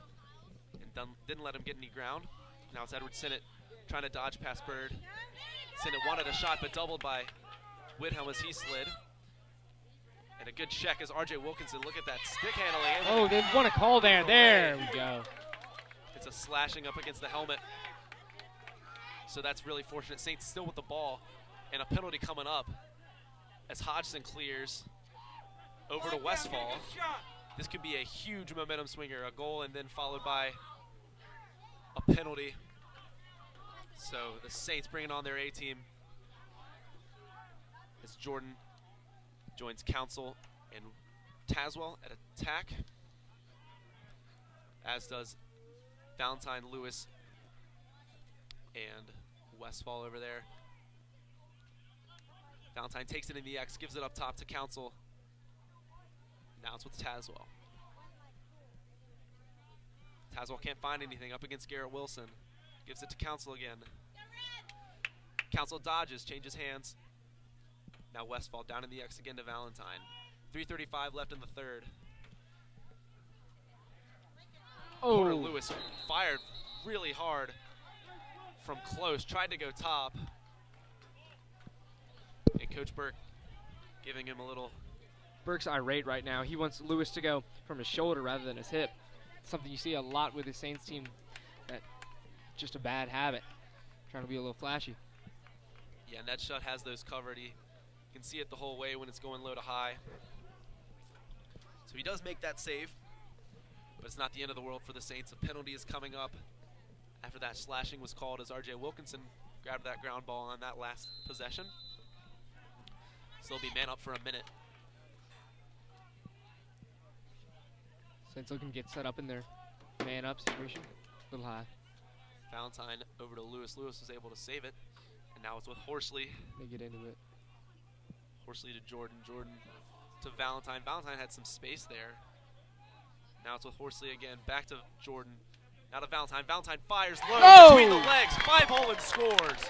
and didn't let him get any ground. Now it's Edward Sinnott trying to dodge past Bird. Sinnott wanted a shot, but doubled by Widhelm as he slid. And a good check as R.J. Wilkinson. Look at that stick handling. Oh, they want a call there. There we go. It's a slashing up against the helmet. So that's really fortunate. Saints still with the ball, and a penalty coming up as Hodgson clears over to Westfall. This could be a huge momentum swinger, a goal and then followed by a penalty. So the Saints bringing on their A-team as Jordan joins Council and Tazwell at attack, as does Valentine, Lewis, and Westfall over there. Valentine takes it in the X, gives it up top to Council. Now it's with Tazwell. Tazwell can't find anything up against Garrett Wilson. Gives it to Council again. Council dodges, changes hands. Now Westfall down in the X again to Valentine. 3:35 left in the third. Oh, Porter Lewis fired really hard from close, tried to go top. And Coach Burke giving him a little. Burke's irate right now. He wants Lewis to go from his shoulder rather than his hip. Something you see a lot with the Saints team. That just a bad habit. Trying to be a little flashy. Yeah, Netshut has those covered. You can see it the whole way when it's going low to high. So he does make that save, but it's not the end of the world for the Saints. A penalty is coming up after that slashing was called as R.J. Wilkinson grabbed that ground ball on that last possession. So they'll be man up for a minute. Saints looking to get set up in their man up situation. A little high. Valentine over to Lewis. Lewis was able to save it. And now it's with Horsley. They get into it. Horsley to Jordan. Jordan to Valentine. Valentine had some space there. Now it's with Horsley again. Back to Jordan. Now to Valentine. Valentine fires low between the legs. 5-hole and scores.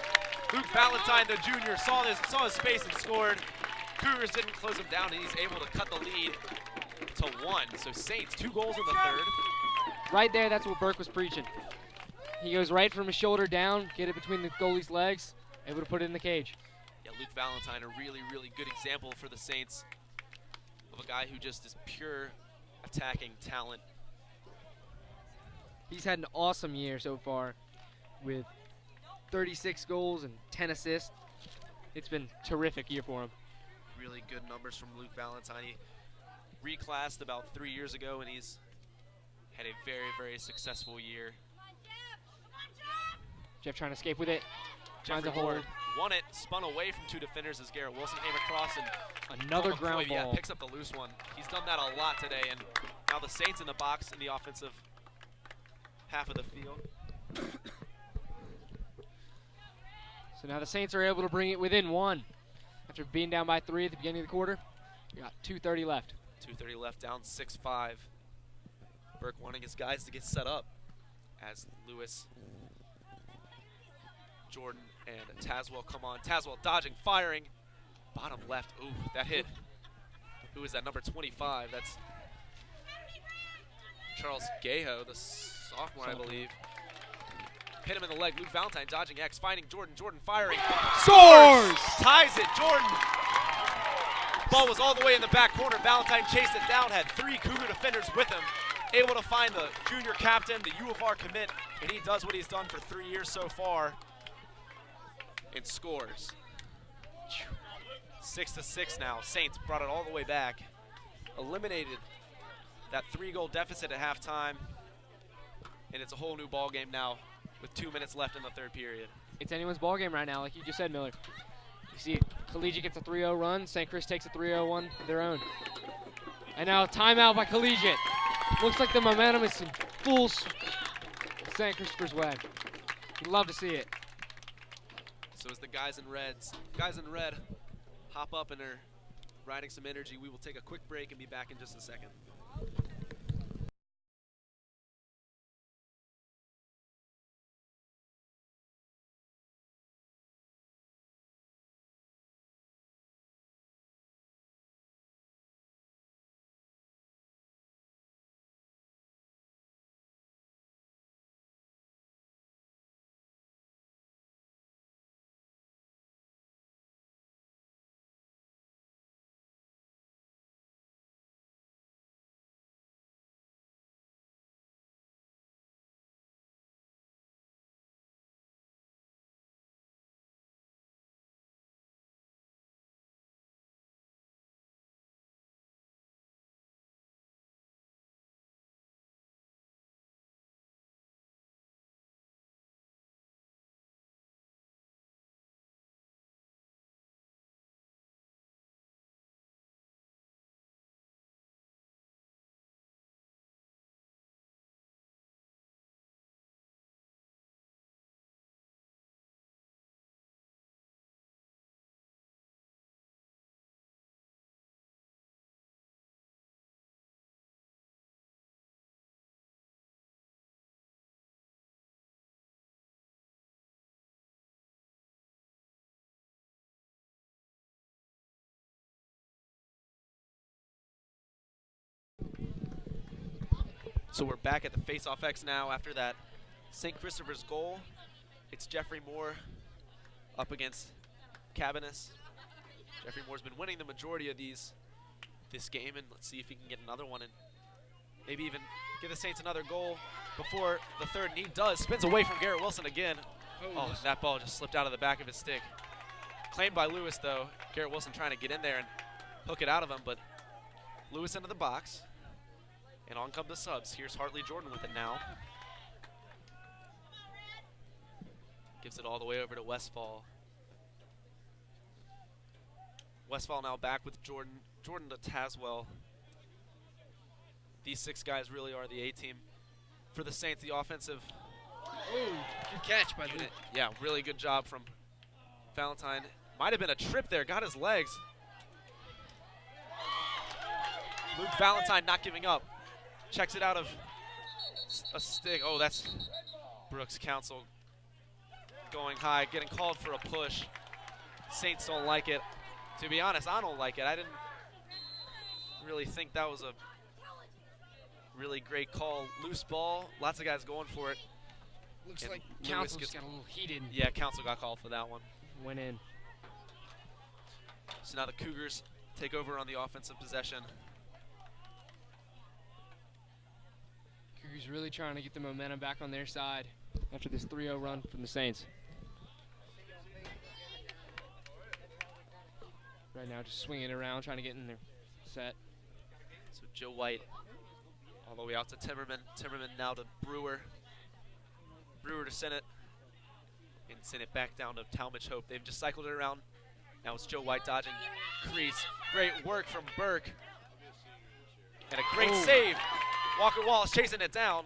Luke Valentine, the junior, saw his space and scored. Cougars didn't close him down, and he's able to cut the lead to 1. So Saints, 2 goals in the third. Right there, that's what Burke was preaching. He goes right from his shoulder down, get it between the goalie's legs, able to put it in the cage. Yeah, Luke Valentine, a really, really good example for the Saints of a guy who just is pure attacking talent. He's had an awesome year so far with 36 goals and 10 assists. It's been a terrific year for him. Really good numbers from Luke Valentine. He reclassed about 3 years ago, and he's had a very, very successful year. Jeff trying to escape with it. Finds Jeffrey a hold. Ward won it, spun away from 2 defenders as Garrett Wilson came across and Another ground yeah, ball. picks up the loose one. He's done that a lot today, and now the Saints in the box in the offensive half of the field. So now the Saints are able to bring it within 1. After being down by 3 at the beginning of the quarter, we got 2:30 left. 2:30 left, down 6-5. Burke wanting his guys to get set up as Lewis, Jordan, and Tazwell come on. Tazwell dodging, firing, bottom left. Ooh, that hit. Who is that? Number 25. That's Charles Gaho, the sophomore, I believe. Hit him in the leg. Luke Valentine dodging X, finding Jordan. Jordan firing. Scores! Ties it. Jordan. Ball was all the way in the back corner. Valentine chased it down, had 3 Cougar defenders with him. Able to find the junior captain, the U of R commit, and he does what he's done for 3 years so far and scores. 6-6 now. Saints brought it all the way back. Eliminated that 3-goal deficit at halftime, and it's a whole new ball game now with 2 minutes left in the third period. It's anyone's ball game right now, like you just said, Miller. You see Collegiate gets a 3-0 run, St. Chris takes a 3-0 of their own. And now timeout by Collegiate. Looks like the momentum is in full St. Christopher's way. You'd love to see it. So as the guys in red hop up and are riding some energy, we will take a quick break and be back in just a second. So we're back at the face-off X now after that St. Christopher's goal. It's Jeffrey Moore up against Cabanis. Jeffrey Moore's been winning the majority of this game, and let's see if he can get another one and maybe even give the Saints another goal before the third. And he does. Spins away from Garrett Wilson again. Oh, that ball just slipped out of the back of his stick. Claimed by Lewis, though. Garrett Wilson trying to get in there and hook it out of him, but Lewis into the box. And on come the subs. Here's Hartley Jordan with it now. Gives it all the way over to Westfall. Westfall now back with Jordan. Jordan to Tazwell. These 6 guys really are the A-team. For the Saints, the offensive good catch by unit. Yeah, really good job from Valentine. Might have been a trip there. Got his legs. Luke Valentine not giving up. Checks it out of a stick. Oh, that's Brooks Council going high, getting called for a push. Saints don't like it. To be honest, I don't like it. I didn't really think that was a really great call. Loose ball, lots of guys going for it. Looks and like Lewis Council just got a little heated. Yeah, Council got called for that one. Went in. So now the Cougars take over on the offensive possession. Cougars really trying to get the momentum back on their side after this 3-0 run from the Saints. Right now just swinging it around, trying to get in their set. So Joe White all the way out to Timmerman. Timmerman now to Brewer. Brewer to Sennett. And Sennett back down to Talmadge Hope. They've just cycled it around. Now it's Joe White dodging crease. Great work from Burke. And a great save. Walker Wallace chasing it down.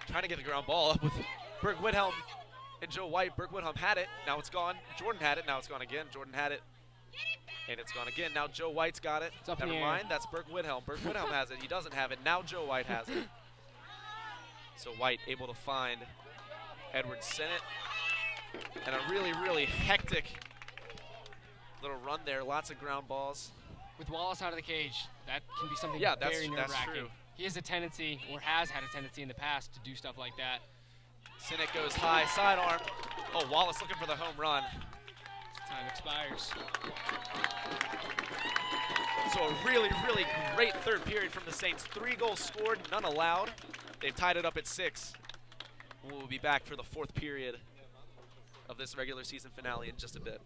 Trying to get the ground ball up with Burke Whithelm and Joe White. Burke Whithelm had it. Now it's gone. Jordan had it. Now it's gone again. Jordan had it. And it's gone again. Now Joe White's got it. Never mind. That's Burke Whithelm. Burke Whithelm has it. He doesn't have it. Now Joe White has it. So White able to find Edward Sennett. And a really, really hectic Little run there, lots of ground balls. With Wallace out of the cage, that can be something Yeah, very that's nerve-wracking. true. He has a tendency, or has had a tendency in the past, to do stuff like that. Sinek goes high, sidearm. Oh, Wallace looking for the home run. Time expires. So a really, really great third period from the Saints. 3 goals scored, none allowed. They've tied it up at 6. We'll be back for the 4th period of this regular season finale in just a bit.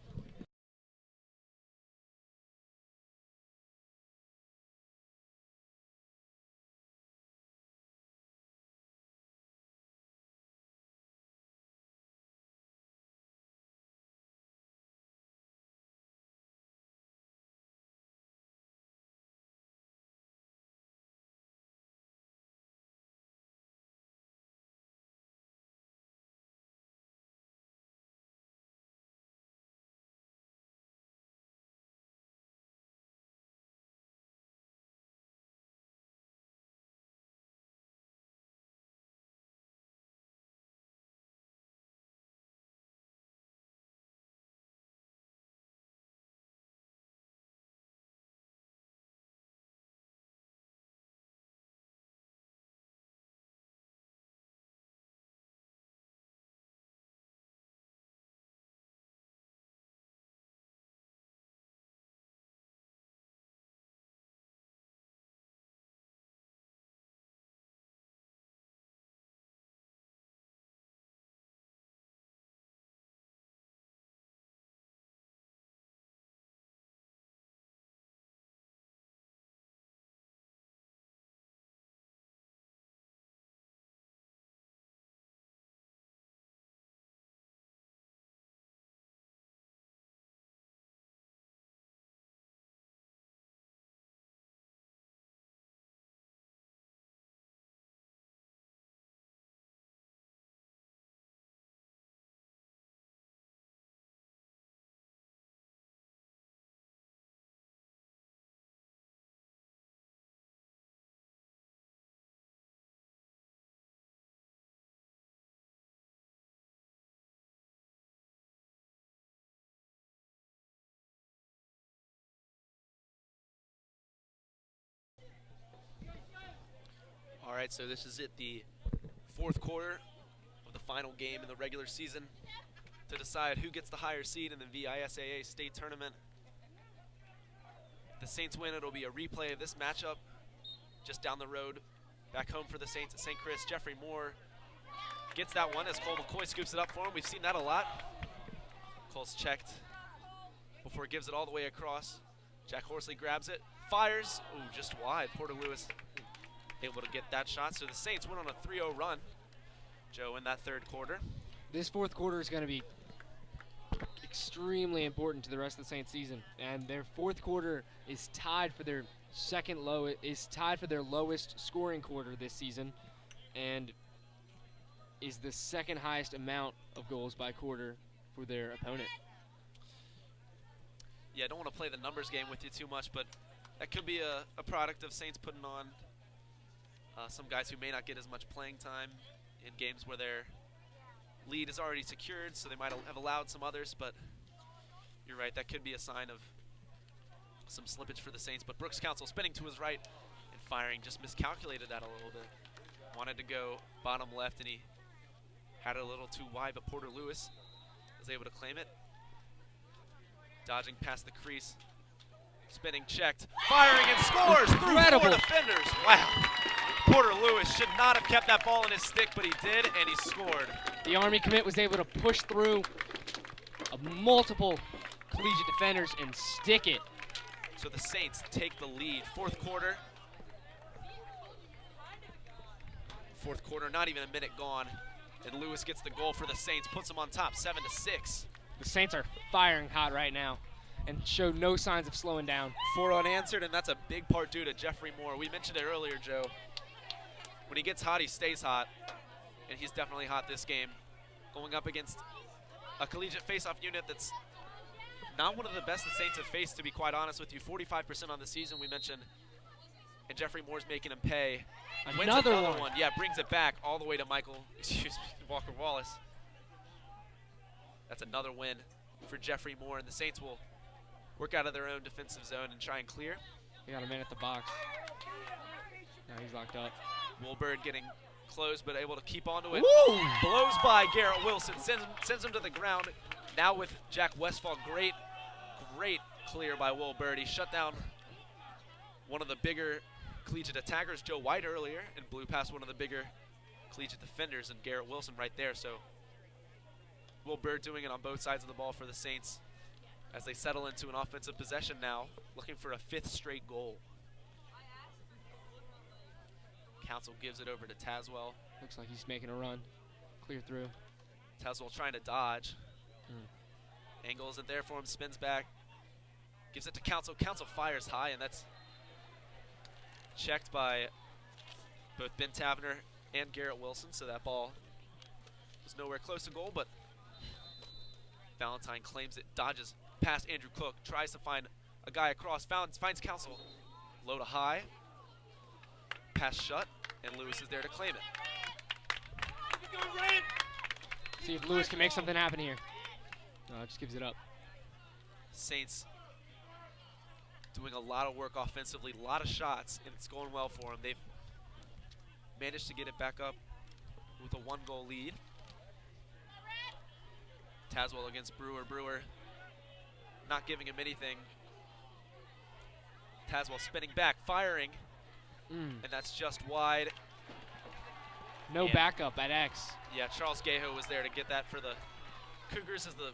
All right, so this is it, the 4th quarter of the final game in the regular season to decide who gets the higher seed in the VISAA state tournament. If the Saints win, it'll be a replay of this matchup just down the road, back home for the Saints at St. Chris. Jeffrey Moore gets that one as Cole McCoy scoops it up for him. We've seen that a lot. Cole's checked before he gives it all the way across. Jack Horsley grabs it, fires, ooh, just wide. Porter Lewis able to get that shot. So the Saints went on a 3-0 run, Joe, in that 3rd quarter. This 4th quarter is going to be extremely important to the rest of the Saints season, and their 4th quarter is tied for their lowest scoring quarter this season, and is the 2nd highest amount of goals by quarter for their opponent. Yeah, I don't want to play the numbers game with you too much, but that could be a product of Saints putting on some guys who may not get as much playing time in games where their lead is already secured, so they might have allowed some others, but you're right, that could be a sign of some slippage for the Saints. But Brooks Council spinning to his right and firing, just miscalculated that a little bit. Wanted to go bottom left, and he had it a little too wide, but Porter Lewis was able to claim it. Dodging past the crease, spinning, checked, firing, and scores through 4 defenders. Wow. Porter Lewis should not have kept that ball in his stick, but he did, and he scored. The Army commit was able to push through multiple collegiate defenders and stick it. So the Saints take the lead. 4th quarter. 4th quarter, not even a minute gone. And Lewis gets the goal for the Saints, puts them on top 7-6. The Saints are firing hot right now and show no signs of slowing down. 4 unanswered, and that's a big part due to Jeffrey Moore. We mentioned it earlier, Joe. When he gets hot, he stays hot, and he's definitely hot this game. Going up against a collegiate face-off unit that's not one of the best the Saints have faced, to be quite honest with you. 45% on the season, we mentioned, and Jeffrey Moore's making him pay. Wins another one. Yeah, brings it back all the way to Walker Wallace. That's another win for Jeffrey Moore, and the Saints will work out of their own defensive zone and try and clear. They got a man at the box. Now he's locked up. Wilbur getting close, but able to keep onto it. Woo! Blows by Garrett Wilson, sends him to the ground. Now with Jack Westfall, great clear by Wilbur. He shut down one of the bigger collegiate attackers, Joe White, earlier, and blew past one of the bigger collegiate defenders, and Garrett Wilson right there. So Wilbur doing it on both sides of the ball for the Saints as they settle into an offensive possession now, looking for a 5th straight goal. Council gives it over to Tazwell. Looks like he's making a run. Clear through. Tazwell trying to dodge. Angle isn't there for him, spins back. Gives it to Council. Council fires high, and that's checked by both Ben Tavener and Garrett Wilson, so that ball was nowhere close to goal, but Valentine claims it, dodges past Andrew Cook, tries to find a guy across, finds Council. Low to high. Pass shut, and Lewis is there to claim it. See if Lewis can make something happen here. No, just gives it up. Saints doing a lot of work offensively, a lot of shots, and it's going well for them. They've managed to get it back up with a 1-goal lead. Tazwell against Brewer. Brewer not giving him anything. Tazwell spinning back, firing, and that's just wide. No backup at X. Yeah, Charles Gaho was there to get that for the Cougars as the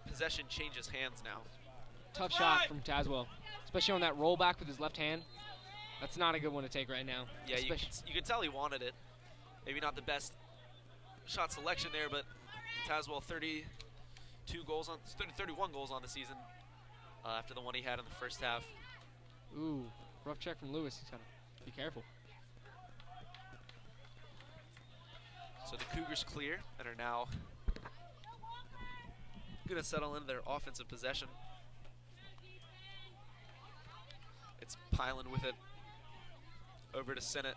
possession changes hands now. Tough shot from Tazwell, especially on that rollback with his left hand. That's not a good one to take right now. Yeah, you can tell he wanted it. Maybe not the best shot selection there, but Tazwell 31 goals on the season after the one he had in the first half. Ooh, rough check from Lewis. He's got to be careful. So the Cougars clear and are now going to settle into their offensive possession. It's Pyland with it over to Sennett.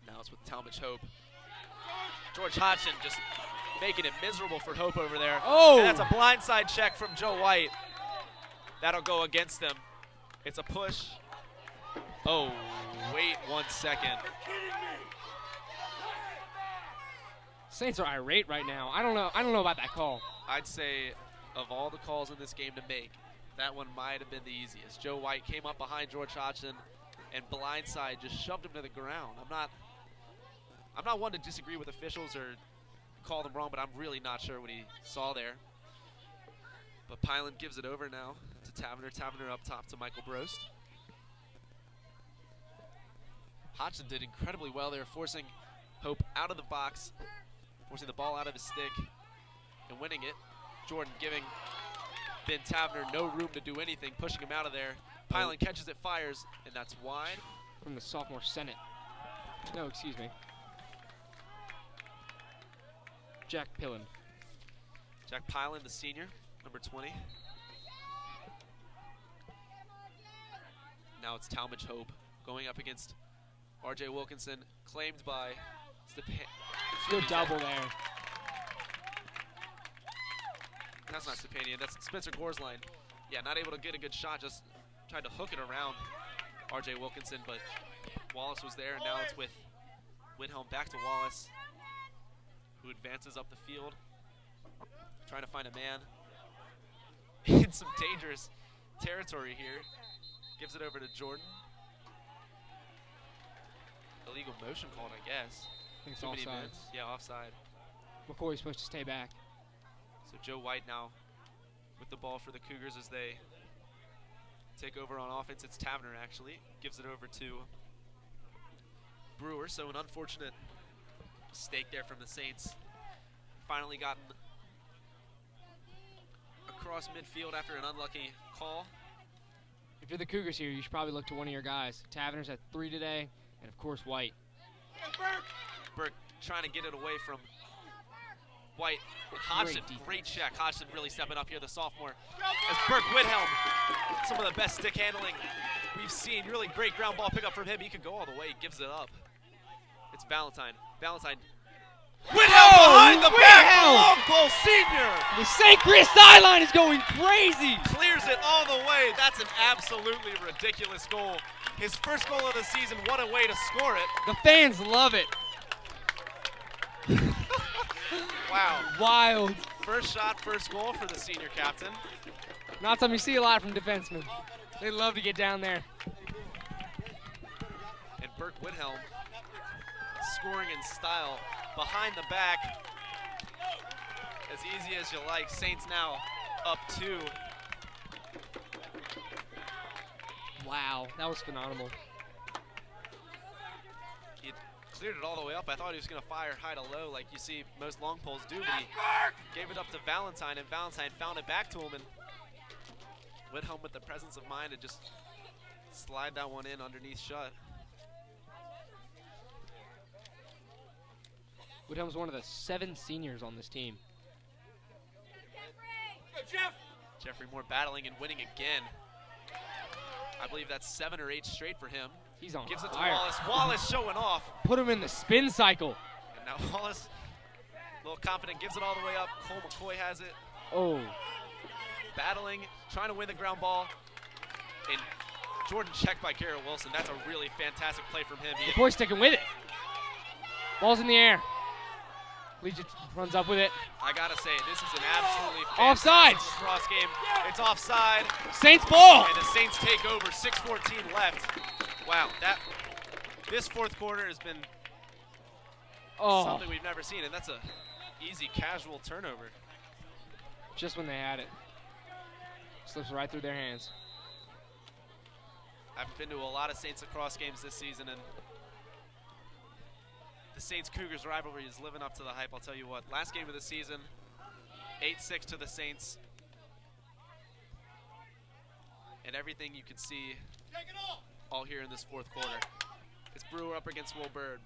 Now it's with Talmadge Hope. George Hodgson just making it miserable for Hope over there. Oh! And that's a blindside check from Joe White. That'll go against them. It's a push. Oh, wait 1 second. Saints are irate right now. I don't know about that call. I'd say of all the calls in this game to make, that one might have been the easiest. Joe White came up behind George Hodgson and blindside just shoved him to the ground. I'm not one to disagree with officials or call them wrong, but I'm really not sure what he saw there. But Pyland gives it over now to Tavener. Tavener up top to Michael Brost. Hodgson did incredibly well there, forcing Hope out of the box, forcing the ball out of his stick and winning it. Jordan giving Ben Tavener no room to do anything, pushing him out of there. Pyland catches it, fires, and that's wide. From the sophomore Sennett. No, excuse me. Jack Pillen. Jack Pyland, the senior, number 20. Now it's Talmadge Hope going up against R.J. Wilkinson, claimed by Good double there. That's not Stepanian, that's Spencer Gorsline. Yeah, not able to get a good shot, just tried to hook it around R.J. Wilkinson, but Wallace was there, and now it's with Whithelm back to Wallace, who advances up the field, trying to find a man in some dangerous territory here. Gives it over to Jordan. Illegal motion called, I guess. I think it's Too many men. offsides. Yeah, offside. McCoy's supposed to stay back. So Joe White now with the ball for the Cougars as they take over on offense. It's Tavener, actually. Gives it over to Brewer. So an unfortunate mistake there from the Saints. Finally gotten across midfield after an unlucky call. If you're the Cougars here, you should probably look to one of your guys. Tavener's at 3 today, and of course White. Burke trying to get it away from White. Hodgson, great check. Hodgson really stepping up here, the sophomore. As Burke Whithelm, some of the best stick handling we've seen. Really great ground ball pickup from him. He could go all the way. He gives it up. It's Valentine. Valentine Whithelm behind the back, the Whithelm! long pole senior. The St. Chris sideline is going crazy. Clears it all the way. That's an absolutely ridiculous goal. His first goal of the season, what a way to score it. The fans love it. Wow. Wild. First shot, first goal for the senior captain. Not something you see a lot from defensemen. They love to get down there. And Burke Whithelm scoring in style behind the back. As easy as you like. Saints now up 2. Wow, that was phenomenal. He cleared it all the way up. I thought he was going to fire high to low like you see most long poles do, but he gave it up to Valentine, and Valentine found it back to him, and Whithelm with the presence of mind to just slide that one in underneath shut. Whithelm's one of the 7 seniors on this team. Jeffrey Moore battling and winning again. I believe that's 7 or 8 straight for him. He's on Gives it to fire. Wallace. Wallace showing off. Put him in the spin cycle. And now Wallace, a little confident, gives it all the way up. Cole McCoy has it. Oh. Battling, trying to win the ground ball. And Jordan checked by Garrett Wilson. That's a really fantastic play from him. McCoy sticking with it. Ball's in the air. Collegiate runs up with it. I gotta say, this is an absolutely Offsides. fantastic cross game. It's offside. Saints ball. And the Saints take over. 6:14 left. Wow, this fourth quarter has been something we've never seen, and that's a easy, casual turnover. Just when they had it. Slips right through their hands. I've been to a lot of Saints lacrosse games this season, and the Saints-Cougars rivalry is living up to the hype, I'll tell you what. Last game of the season, 8-6 to the Saints. And everything you can see all here in this fourth quarter. It's Brewer up against Will Bird.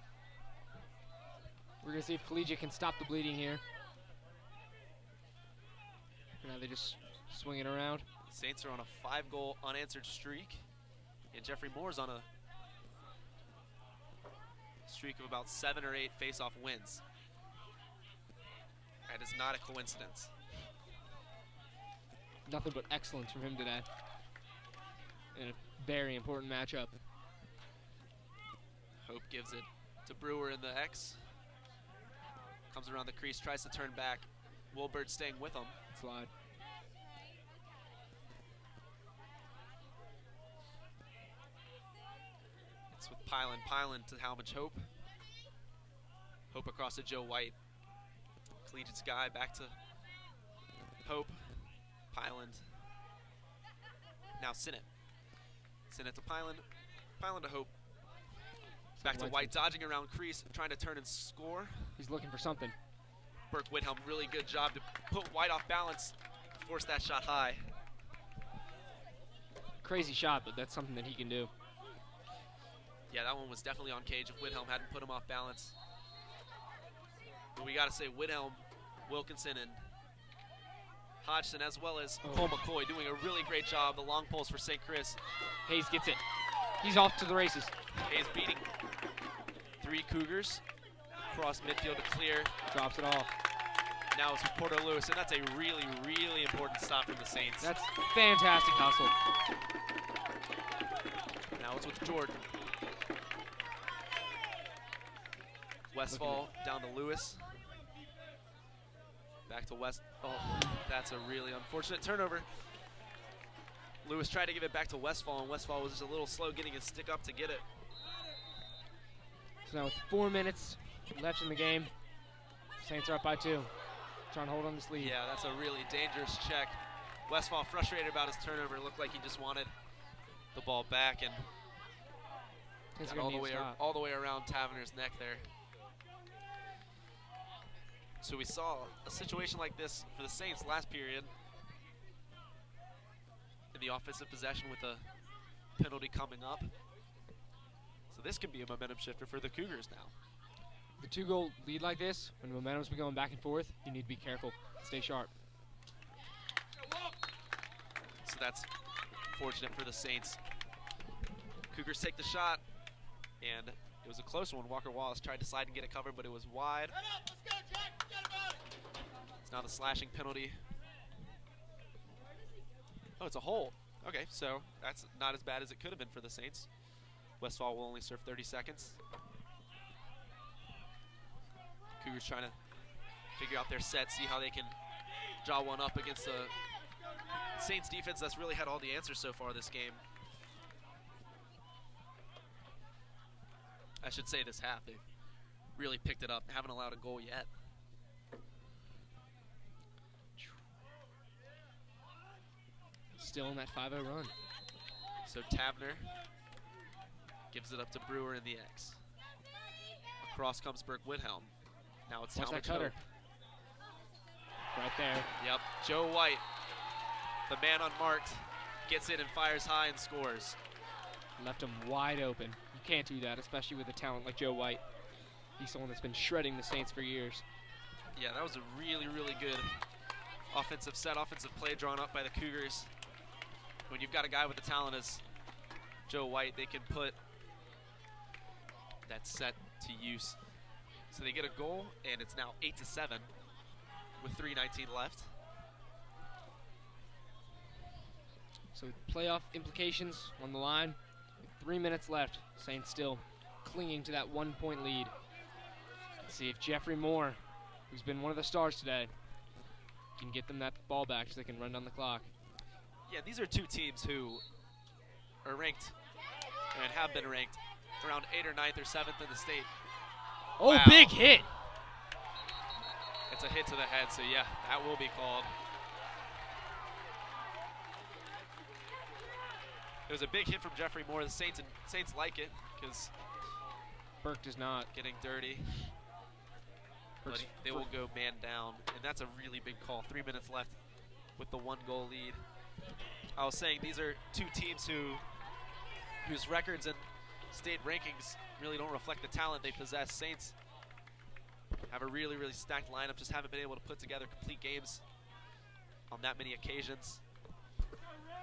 We're going to see if Collegiate can stop the bleeding here. Now they just swing it around. Saints are on a 5-goal unanswered streak, and Jeffrey Moore's on a streak of about 7 or 8 face-off wins. That is not a coincidence. Nothing but excellence from him today. In a very important matchup. Hope gives it to Brewer in the X. Comes around the crease, tries to turn back. Wilbert staying with him. Slide. It's with Pyland. Pyland to Halmich Hope. Hope across to Joe White. Collegiate's guy back to Hope. Pyland. Now Sinnott. Sinnott to Pyland. Pyland to Hope. Back to White, dodging around crease, trying to turn and score. He's looking for something. Burke Whithelm, really good job to put White off balance, force that shot high. Crazy shot, but that's something that he can do. Yeah, that one was definitely on cage if Whithelm hadn't put him off balance. But we got to say Whithelm, Wilkinson, and Hodgson, as well as Cole McCoy, doing a really great job. The long poles for St. Chris. Hayes gets it. He's off to the races. Hayes beating 3 Cougars. Cross midfield to clear. Drops it off. Now it's with Porter Lewis, and that's a really, really important stop from the Saints. That's fantastic hustle. Now it's with Jordan. Westfall down to Lewis. Back to West. Oh, that's a really unfortunate turnover. Lewis tried to give it back to Westfall, and Westfall was just a little slow getting his stick up to get it. So now with 4 minutes left in the game, Saints are up by 2. Trying to hold on this lead. Yeah, that's a really dangerous check. Westfall frustrated about his turnover. It looked like he just wanted the ball back, and got all the way around Taverner's neck there. So we saw a situation like this for the Saints last period. In the offensive possession with a penalty coming up. So this could be a momentum shifter for the Cougars now. The 2-goal lead like this, when momentum's been going back and forth, you need to be careful. Stay sharp. So that's fortunate for the Saints. Cougars take the shot, and It was a close one. Walker Wallace tried to slide and get a cover, but it was wide. It's now the slashing penalty. Oh, it's a hole. Okay, so that's not as bad as it could have been for the Saints. Westfall will only serve 30 seconds. Cougars trying to figure out their set, see how they can draw one up against the Saints defense that's really had all the answers so far this game. I should say this half, they've really picked it up, haven't allowed a goal yet. Still in that 5-0 run. So Tavner gives it up to Brewer in the X. Across comes Burke Whithelm. Now it's Watch that Talmadge cutter. Hope. Right there. Yep, Joe White, the man unmarked, gets it and fires high and scores. Left him wide open. You can't do that, especially with a talent like Joe White. He's someone that's been shredding the Saints for years. Yeah, that was a really, really good offensive set, offensive play drawn up by the Cougars. When you've got a guy with the talent as Joe White, they can put that set to use. So they get a goal, and it's now 8-7 with 3:19 left. So playoff implications on the line. With 3 minutes left, Saints still clinging to that 1-point lead. Let's see if Jeffrey Moore, who's been one of the stars today, can get them that ball back so they can run down the clock. Yeah, these are two teams who are ranked and have been ranked around 8th or 9th or 7th in the state. Oh, Wow. big hit! It's a hit to the head, so yeah, that will be called. It was a big hit from Jeffrey Moore. The Saints like it because Burke does not. getting dirty. But they will go man down, and that's a really big call. 3 minutes left with the 1-goal lead. I was saying these are two teams whose records and state rankings really don't reflect the talent they possess. Saints have a really, really stacked lineup, just haven't been able to put together complete games on that many occasions.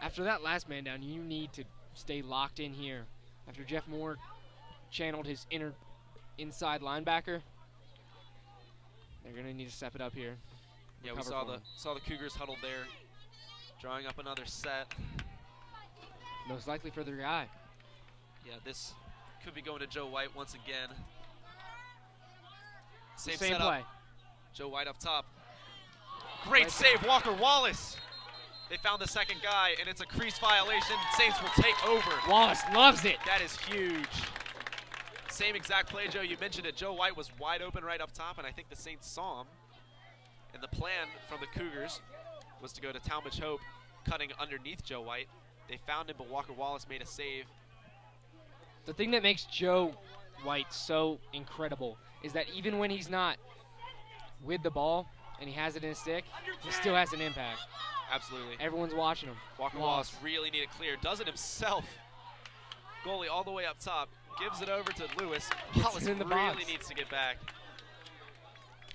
After that last man down, you need to stay locked in here. After Jeff Moore channeled his inside linebacker, they're going to need to step it up here. Yeah, we saw the Cougars huddled there, drawing up another set. Most likely for their guy. Yeah, this could be going to Joe White once again. Same Same setup. play. Joe White up top. Great save, Walker Wallace. They found the second guy, and it's a crease violation. Saints will take over. Wallace loves it. That is huge. Same exact play, Joe. You mentioned it. Joe White was wide open right up top, and I think the Saints saw him. And the plan from the Cougars was to go to Talmadge Hope, cutting underneath Joe White. They found him, but Walker Wallace made a save. The thing that makes Joe White so incredible is that even when he's not with the ball and he has it in his stick, he still has an impact. Absolutely. Everyone's watching him. Walker Wallace really needed clear. Does it himself. Goalie all the way up top. Gives it over to Lewis. Wallace in the really box. needs to get back.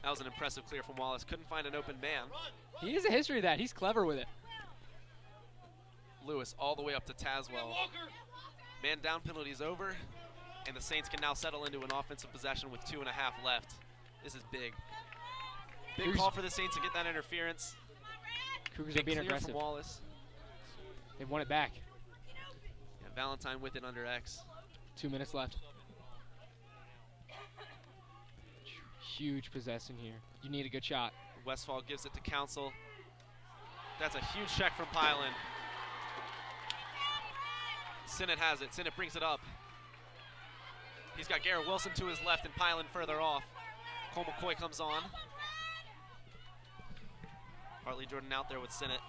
That was an impressive clear from Wallace. Couldn't find an open man. He has a history of that. He's clever with it. Lewis all the way up to Tazwell. Man down penalty's over, and the Saints can now settle into an offensive possession with 2.5 left. This is big. Big call for the Saints to get that interference. Cougars Big are being clear aggressive. from Wallace. They've won it back. Yeah, Valentine with it under X. 2 minutes left. Huge possession here. You need a good shot. Westfall gives it to Council. That's a huge check from Pylan. Sinnott has it. Sinnott brings it up. He's got Garrett Wilson to his left and Pylan further off. Cole McCoy comes on. Hartley Jordan out there with Sinnott.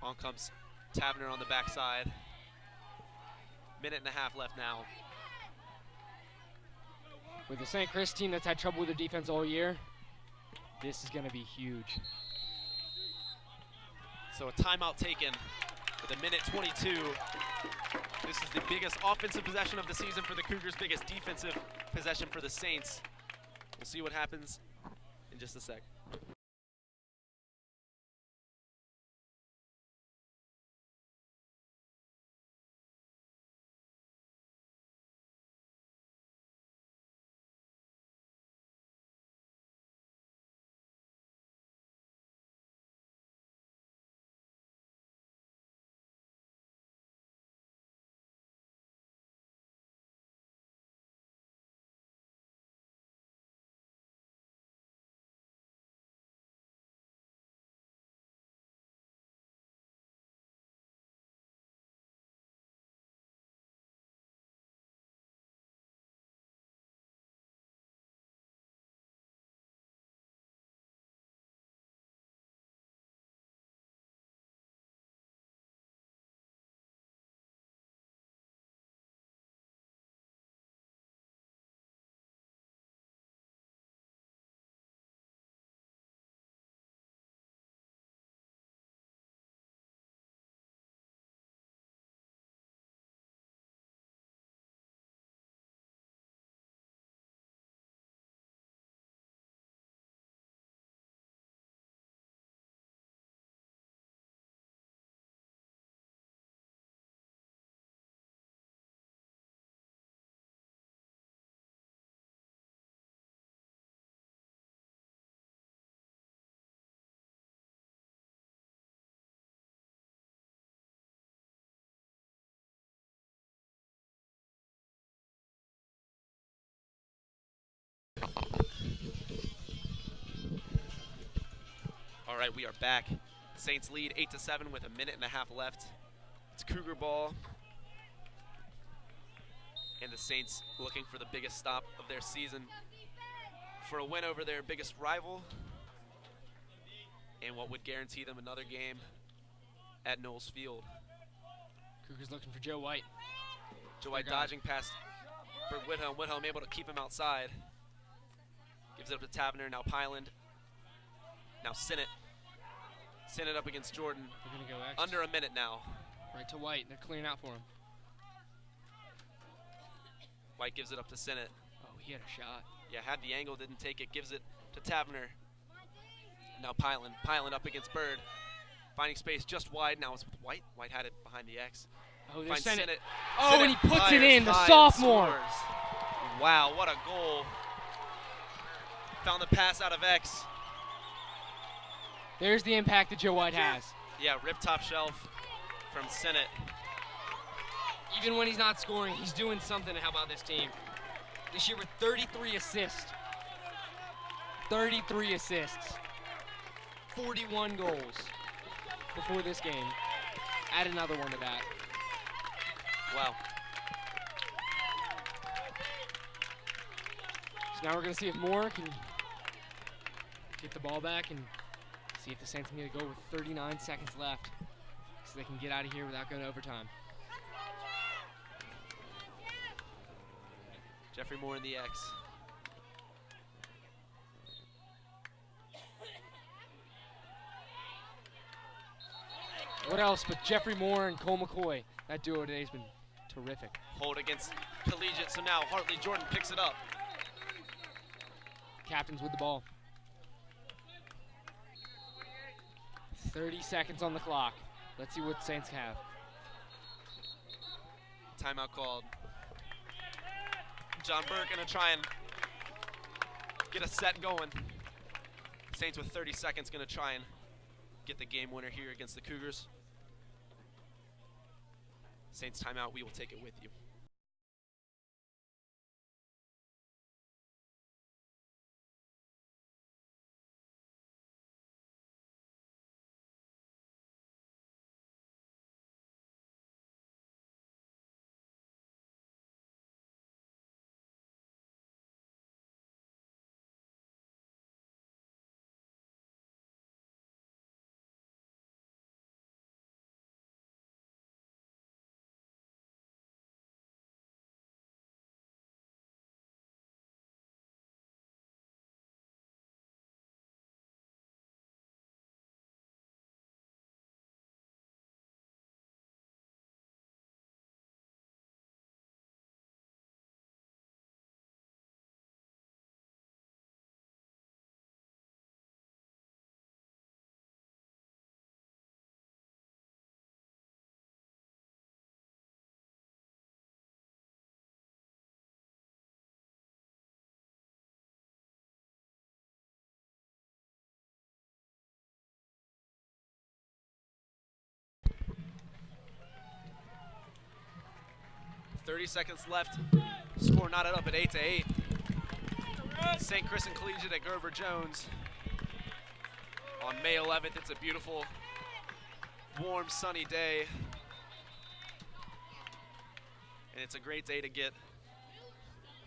On comes Tavner on the backside. 1.5 minutes left now. With the St. Chris team that's had trouble with their defense all year, this is going to be huge. So a timeout taken with 1:22. This is the biggest offensive possession of the season for the Cougars, biggest defensive possession for the Saints. We'll see what happens in just a sec. All right, we are back. Saints lead 8-7 with 1.5 minutes left. It's Cougar ball. And the Saints looking for the biggest stop of their season for a win over their biggest rival and what would guarantee them another game at Knowles Field. Cougars looking for Joe White. Joe White dodging past for Whithelm. Whithelm able to keep him outside. Gives it up to Tavener. Now Pyland. Now Sinnott. Sinnott up against Jordan. They're going to go X. Under 1 minute now. Right to White. They're clearing out for him. White gives it up to Sinnott. Oh, he had a shot. Yeah, had the angle, didn't take it. Gives it to Tavener. Now Pyland. Pyland up against Bird. Finding space just wide. Now it's with White. White had it behind the X. Oh, Finds Sinnott. Sinnott. Oh, Sinnott and he puts it fires in, the high and sophomore. scores. Wow, what a goal. Found the pass out of X. There's the impact that Joe White has. Yeah, rip top shelf from Sinnott. Even when he's not scoring, he's doing something to help out this team. This year with 33 assists. 33 assists. 41 goals before this game. Add another one to that. Wow. So now we're going to see if Moore can get the ball back and see if the Saints can get a goal with 39 seconds left so they can get out of here without going to overtime. Jeffrey Moore in the X. What else but Jeffrey Moore and Cole McCoy? That duo today has been terrific. Hold against Collegiate, so now Hartley Jordan picks it up. Captains with the ball. 30 seconds on the clock. Let's see what Saints have. Timeout called. John Burke gonna try and get a set going. Saints with 30 seconds gonna try and get the game winner here against the Cougars. Saints timeout, we will take it with you. .30 seconds left. Score knotted up at 8-8. St. Chris and Collegiate at Gerber Jones. On May 11th, it's a beautiful, warm, sunny day. And it's a great day to get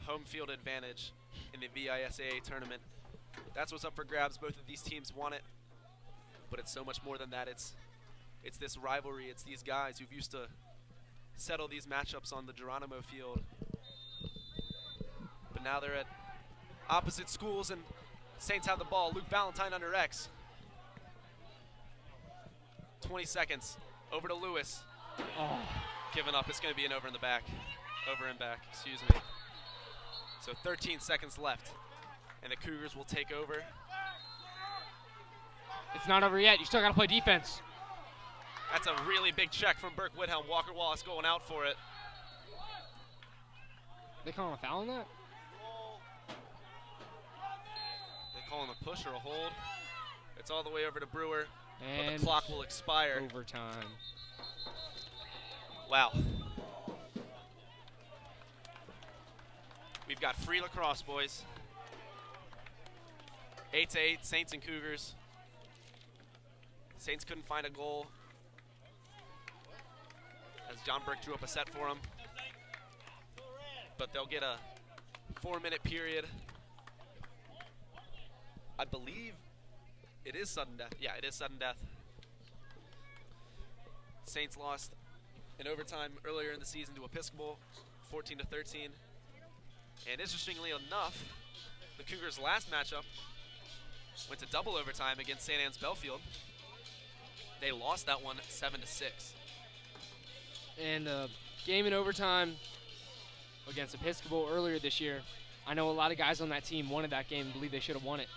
home field advantage in the VISAA tournament. That's what's up for grabs. Both of these teams want it, but it's so much more than that. It's this rivalry. It's these guys who've used to settle these matchups on the Geronimo field. But now they're at opposite schools, and Saints have the ball. Luke Valentine under X. 20 seconds. Over to Lewis. Oh. Giving up. It's going to be an over in the back. Over and back, excuse me. So 13 seconds left, and the Cougars will take over. It's not over yet. You still got to play defense. That's a really big check from Burke Whithelm. Walker Wallace going out for it. They calling a foul on that? They calling a push or a hold. It's all the way over to Brewer, And but the clock will expire. Overtime. Wow. We've got free lacrosse, boys. 8-8, Saints and Cougars. Saints couldn't find a goal as John Burke drew up a set for them. But they'll get a 4-minute period. I believe it is sudden death. Yeah, it is sudden death. Saints lost in overtime earlier in the season to Episcopal, 14-13. And interestingly enough, the Cougars' last matchup went to double overtime against St. Anne's Belfield. They lost that one 7-6. And game in overtime against Episcopal earlier this year. I know a lot of guys on that team wanted that game and believe they should have won it.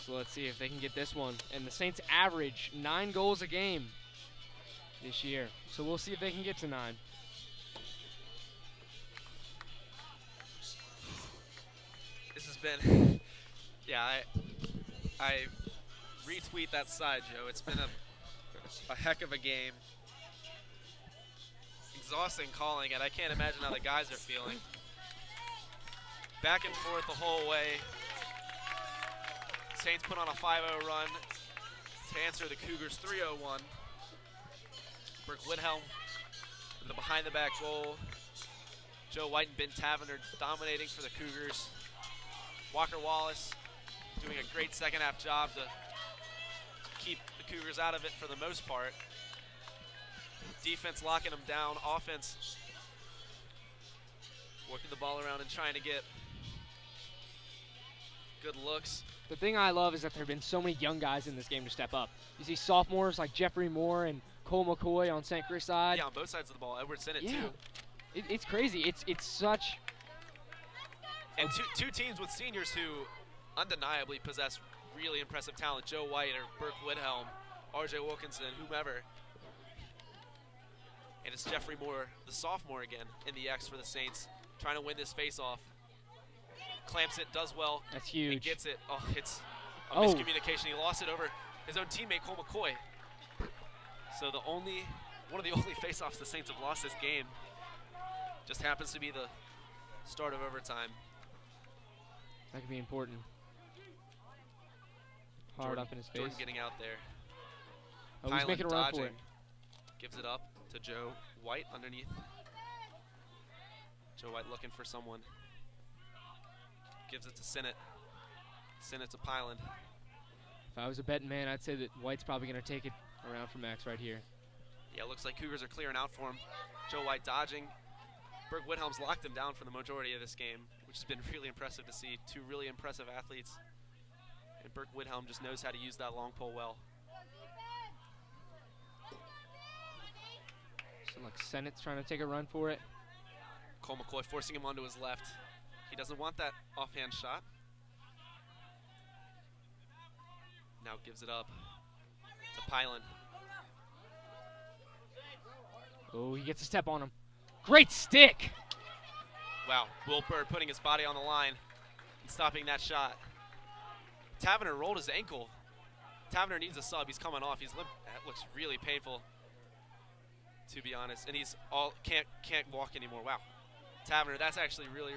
So let's see if they can get this one. And the Saints average 9 goals a game this year. So we'll see if they can get to 9. This has been, yeah, I retweet that side, Joe. It's been a heck of a game. Exhausting calling it. I can't imagine how the guys are feeling. Back and forth the whole way. Saints put on a 5-0 run to answer the Cougars' 3-0-1. Burke Whithelm with the behind-the-back goal. Joe White and Ben Tavener dominating for the Cougars. Walker Wallace doing a great second-half job to keep the Cougars out of it for the most part. Defense locking them down. Offense working the ball around and trying to get good looks. The thing I love is that there have been so many young guys in this game to step up. You see sophomores like Jeffrey Moore and Cole McCoy on St. Chris side. Yeah, on both sides of the ball. Edwards in it Yeah. too. It's crazy. It's such. And two teams with seniors who undeniably possess really impressive talent. Joe White or Burke Whithelm, R.J. Wilkinson, whomever. And it's Jeffrey Moore, the sophomore again, in the X for the Saints, trying to win this face-off. Clamps it, does well. That's huge. And gets it. Oh, it's a miscommunication. He lost it over his own teammate, Cole McCoy. So one of the only face-offs the Saints have lost this game just happens to be the start of overtime. That could be important. Hard Jordan, up in his face. Jordan getting out there. Oh, he's Hyland making a run for it. Gives it up to Joe White underneath. Joe White looking for someone. Gives it to Sinnott. Sinnott to Pyland. If I was a betting man, I'd say that White's probably going to take it around from Max right here. Yeah, looks like Cougars are clearing out for him. Joe White dodging. Burke Whithelm's locked him down for the majority of this game, which has been really impressive to see. Two really impressive athletes. And Burke Whithelm just knows how to use that long pole well. So like Sennett's trying to take a run for it. Cole McCoy forcing him onto his left. He doesn't want that offhand shot. Now gives it up to Pyland. Oh, he gets a step on him. Great stick! Wow, Will Bird putting his body on the line and stopping that shot. Tavener rolled his ankle. Tavener needs a sub. He's coming off. He's limp. That looks really painful, to be honest. And he's can't walk anymore. Wow, Tavener. That's actually really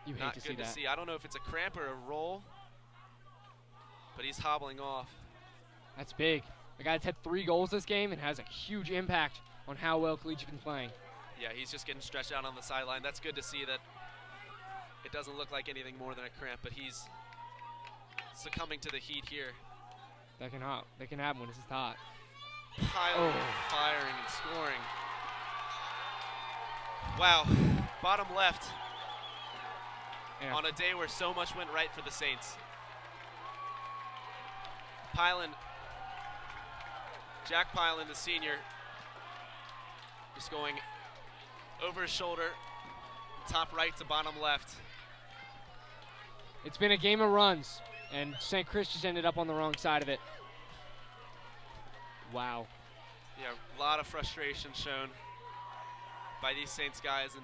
You hate not to good see to that. see. I don't know if it's a cramp or a roll, but he's hobbling off. That's big. The guy's had 3 goals this game and has a huge impact on how well Collegiate been playing. Yeah, he's just getting stretched out on the sideline. That's good to see that it doesn't look like anything more than a cramp, but he's succumbing to the heat here. That can happen when this is hot. Pyland firing and scoring. Wow, bottom left Yeah. on a day where so much went right for the Saints. Pyland, Jack Pyland, the senior, just going over his shoulder, top right to bottom left. It's been a game of runs, and St. Chris just ended up on the wrong side of it. Wow. Yeah, a lot of frustration shown by these Saints guys, and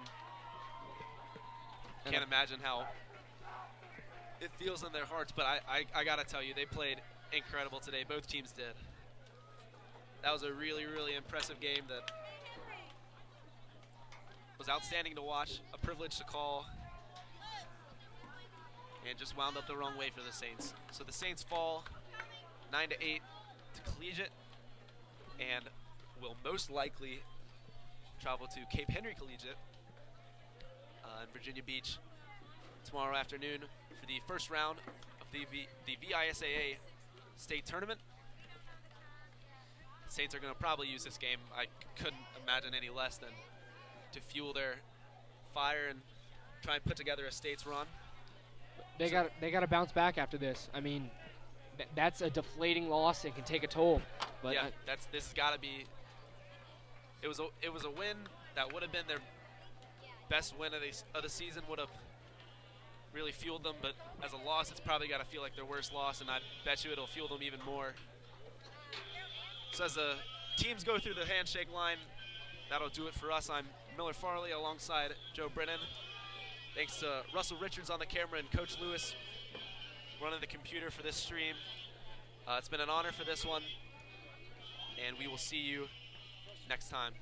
can't imagine how it feels in their hearts, but I gotta tell you, they played incredible today. Both teams did. That was a really impressive game that was outstanding to watch, a privilege to call. and just wound up the wrong way for the Saints. So the Saints fall 9-8 to Collegiate, and will most likely travel to Cape Henry Collegiate in Virginia Beach tomorrow afternoon for the first round of the VISAA state tournament. Saints are going to probably use this game. I couldn't imagine any less than to fuel their fire and try and put together a state's run. They got to bounce back after this. I mean, that's a deflating loss. It can take a toll. But yeah, this has got to be. It was a win that would have been their best win of the season. Would have really fueled them, but as a loss, it's probably got to feel like their worst loss, and I bet you it'll fuel them even more. So as the teams go through the handshake line, that'll do it for us. I'm Miller Farley alongside Joe Brennan. Thanks to Russell Richards on the camera and Coach Lewis running the computer for this stream. It's been an honor for this one, and we will see you next time.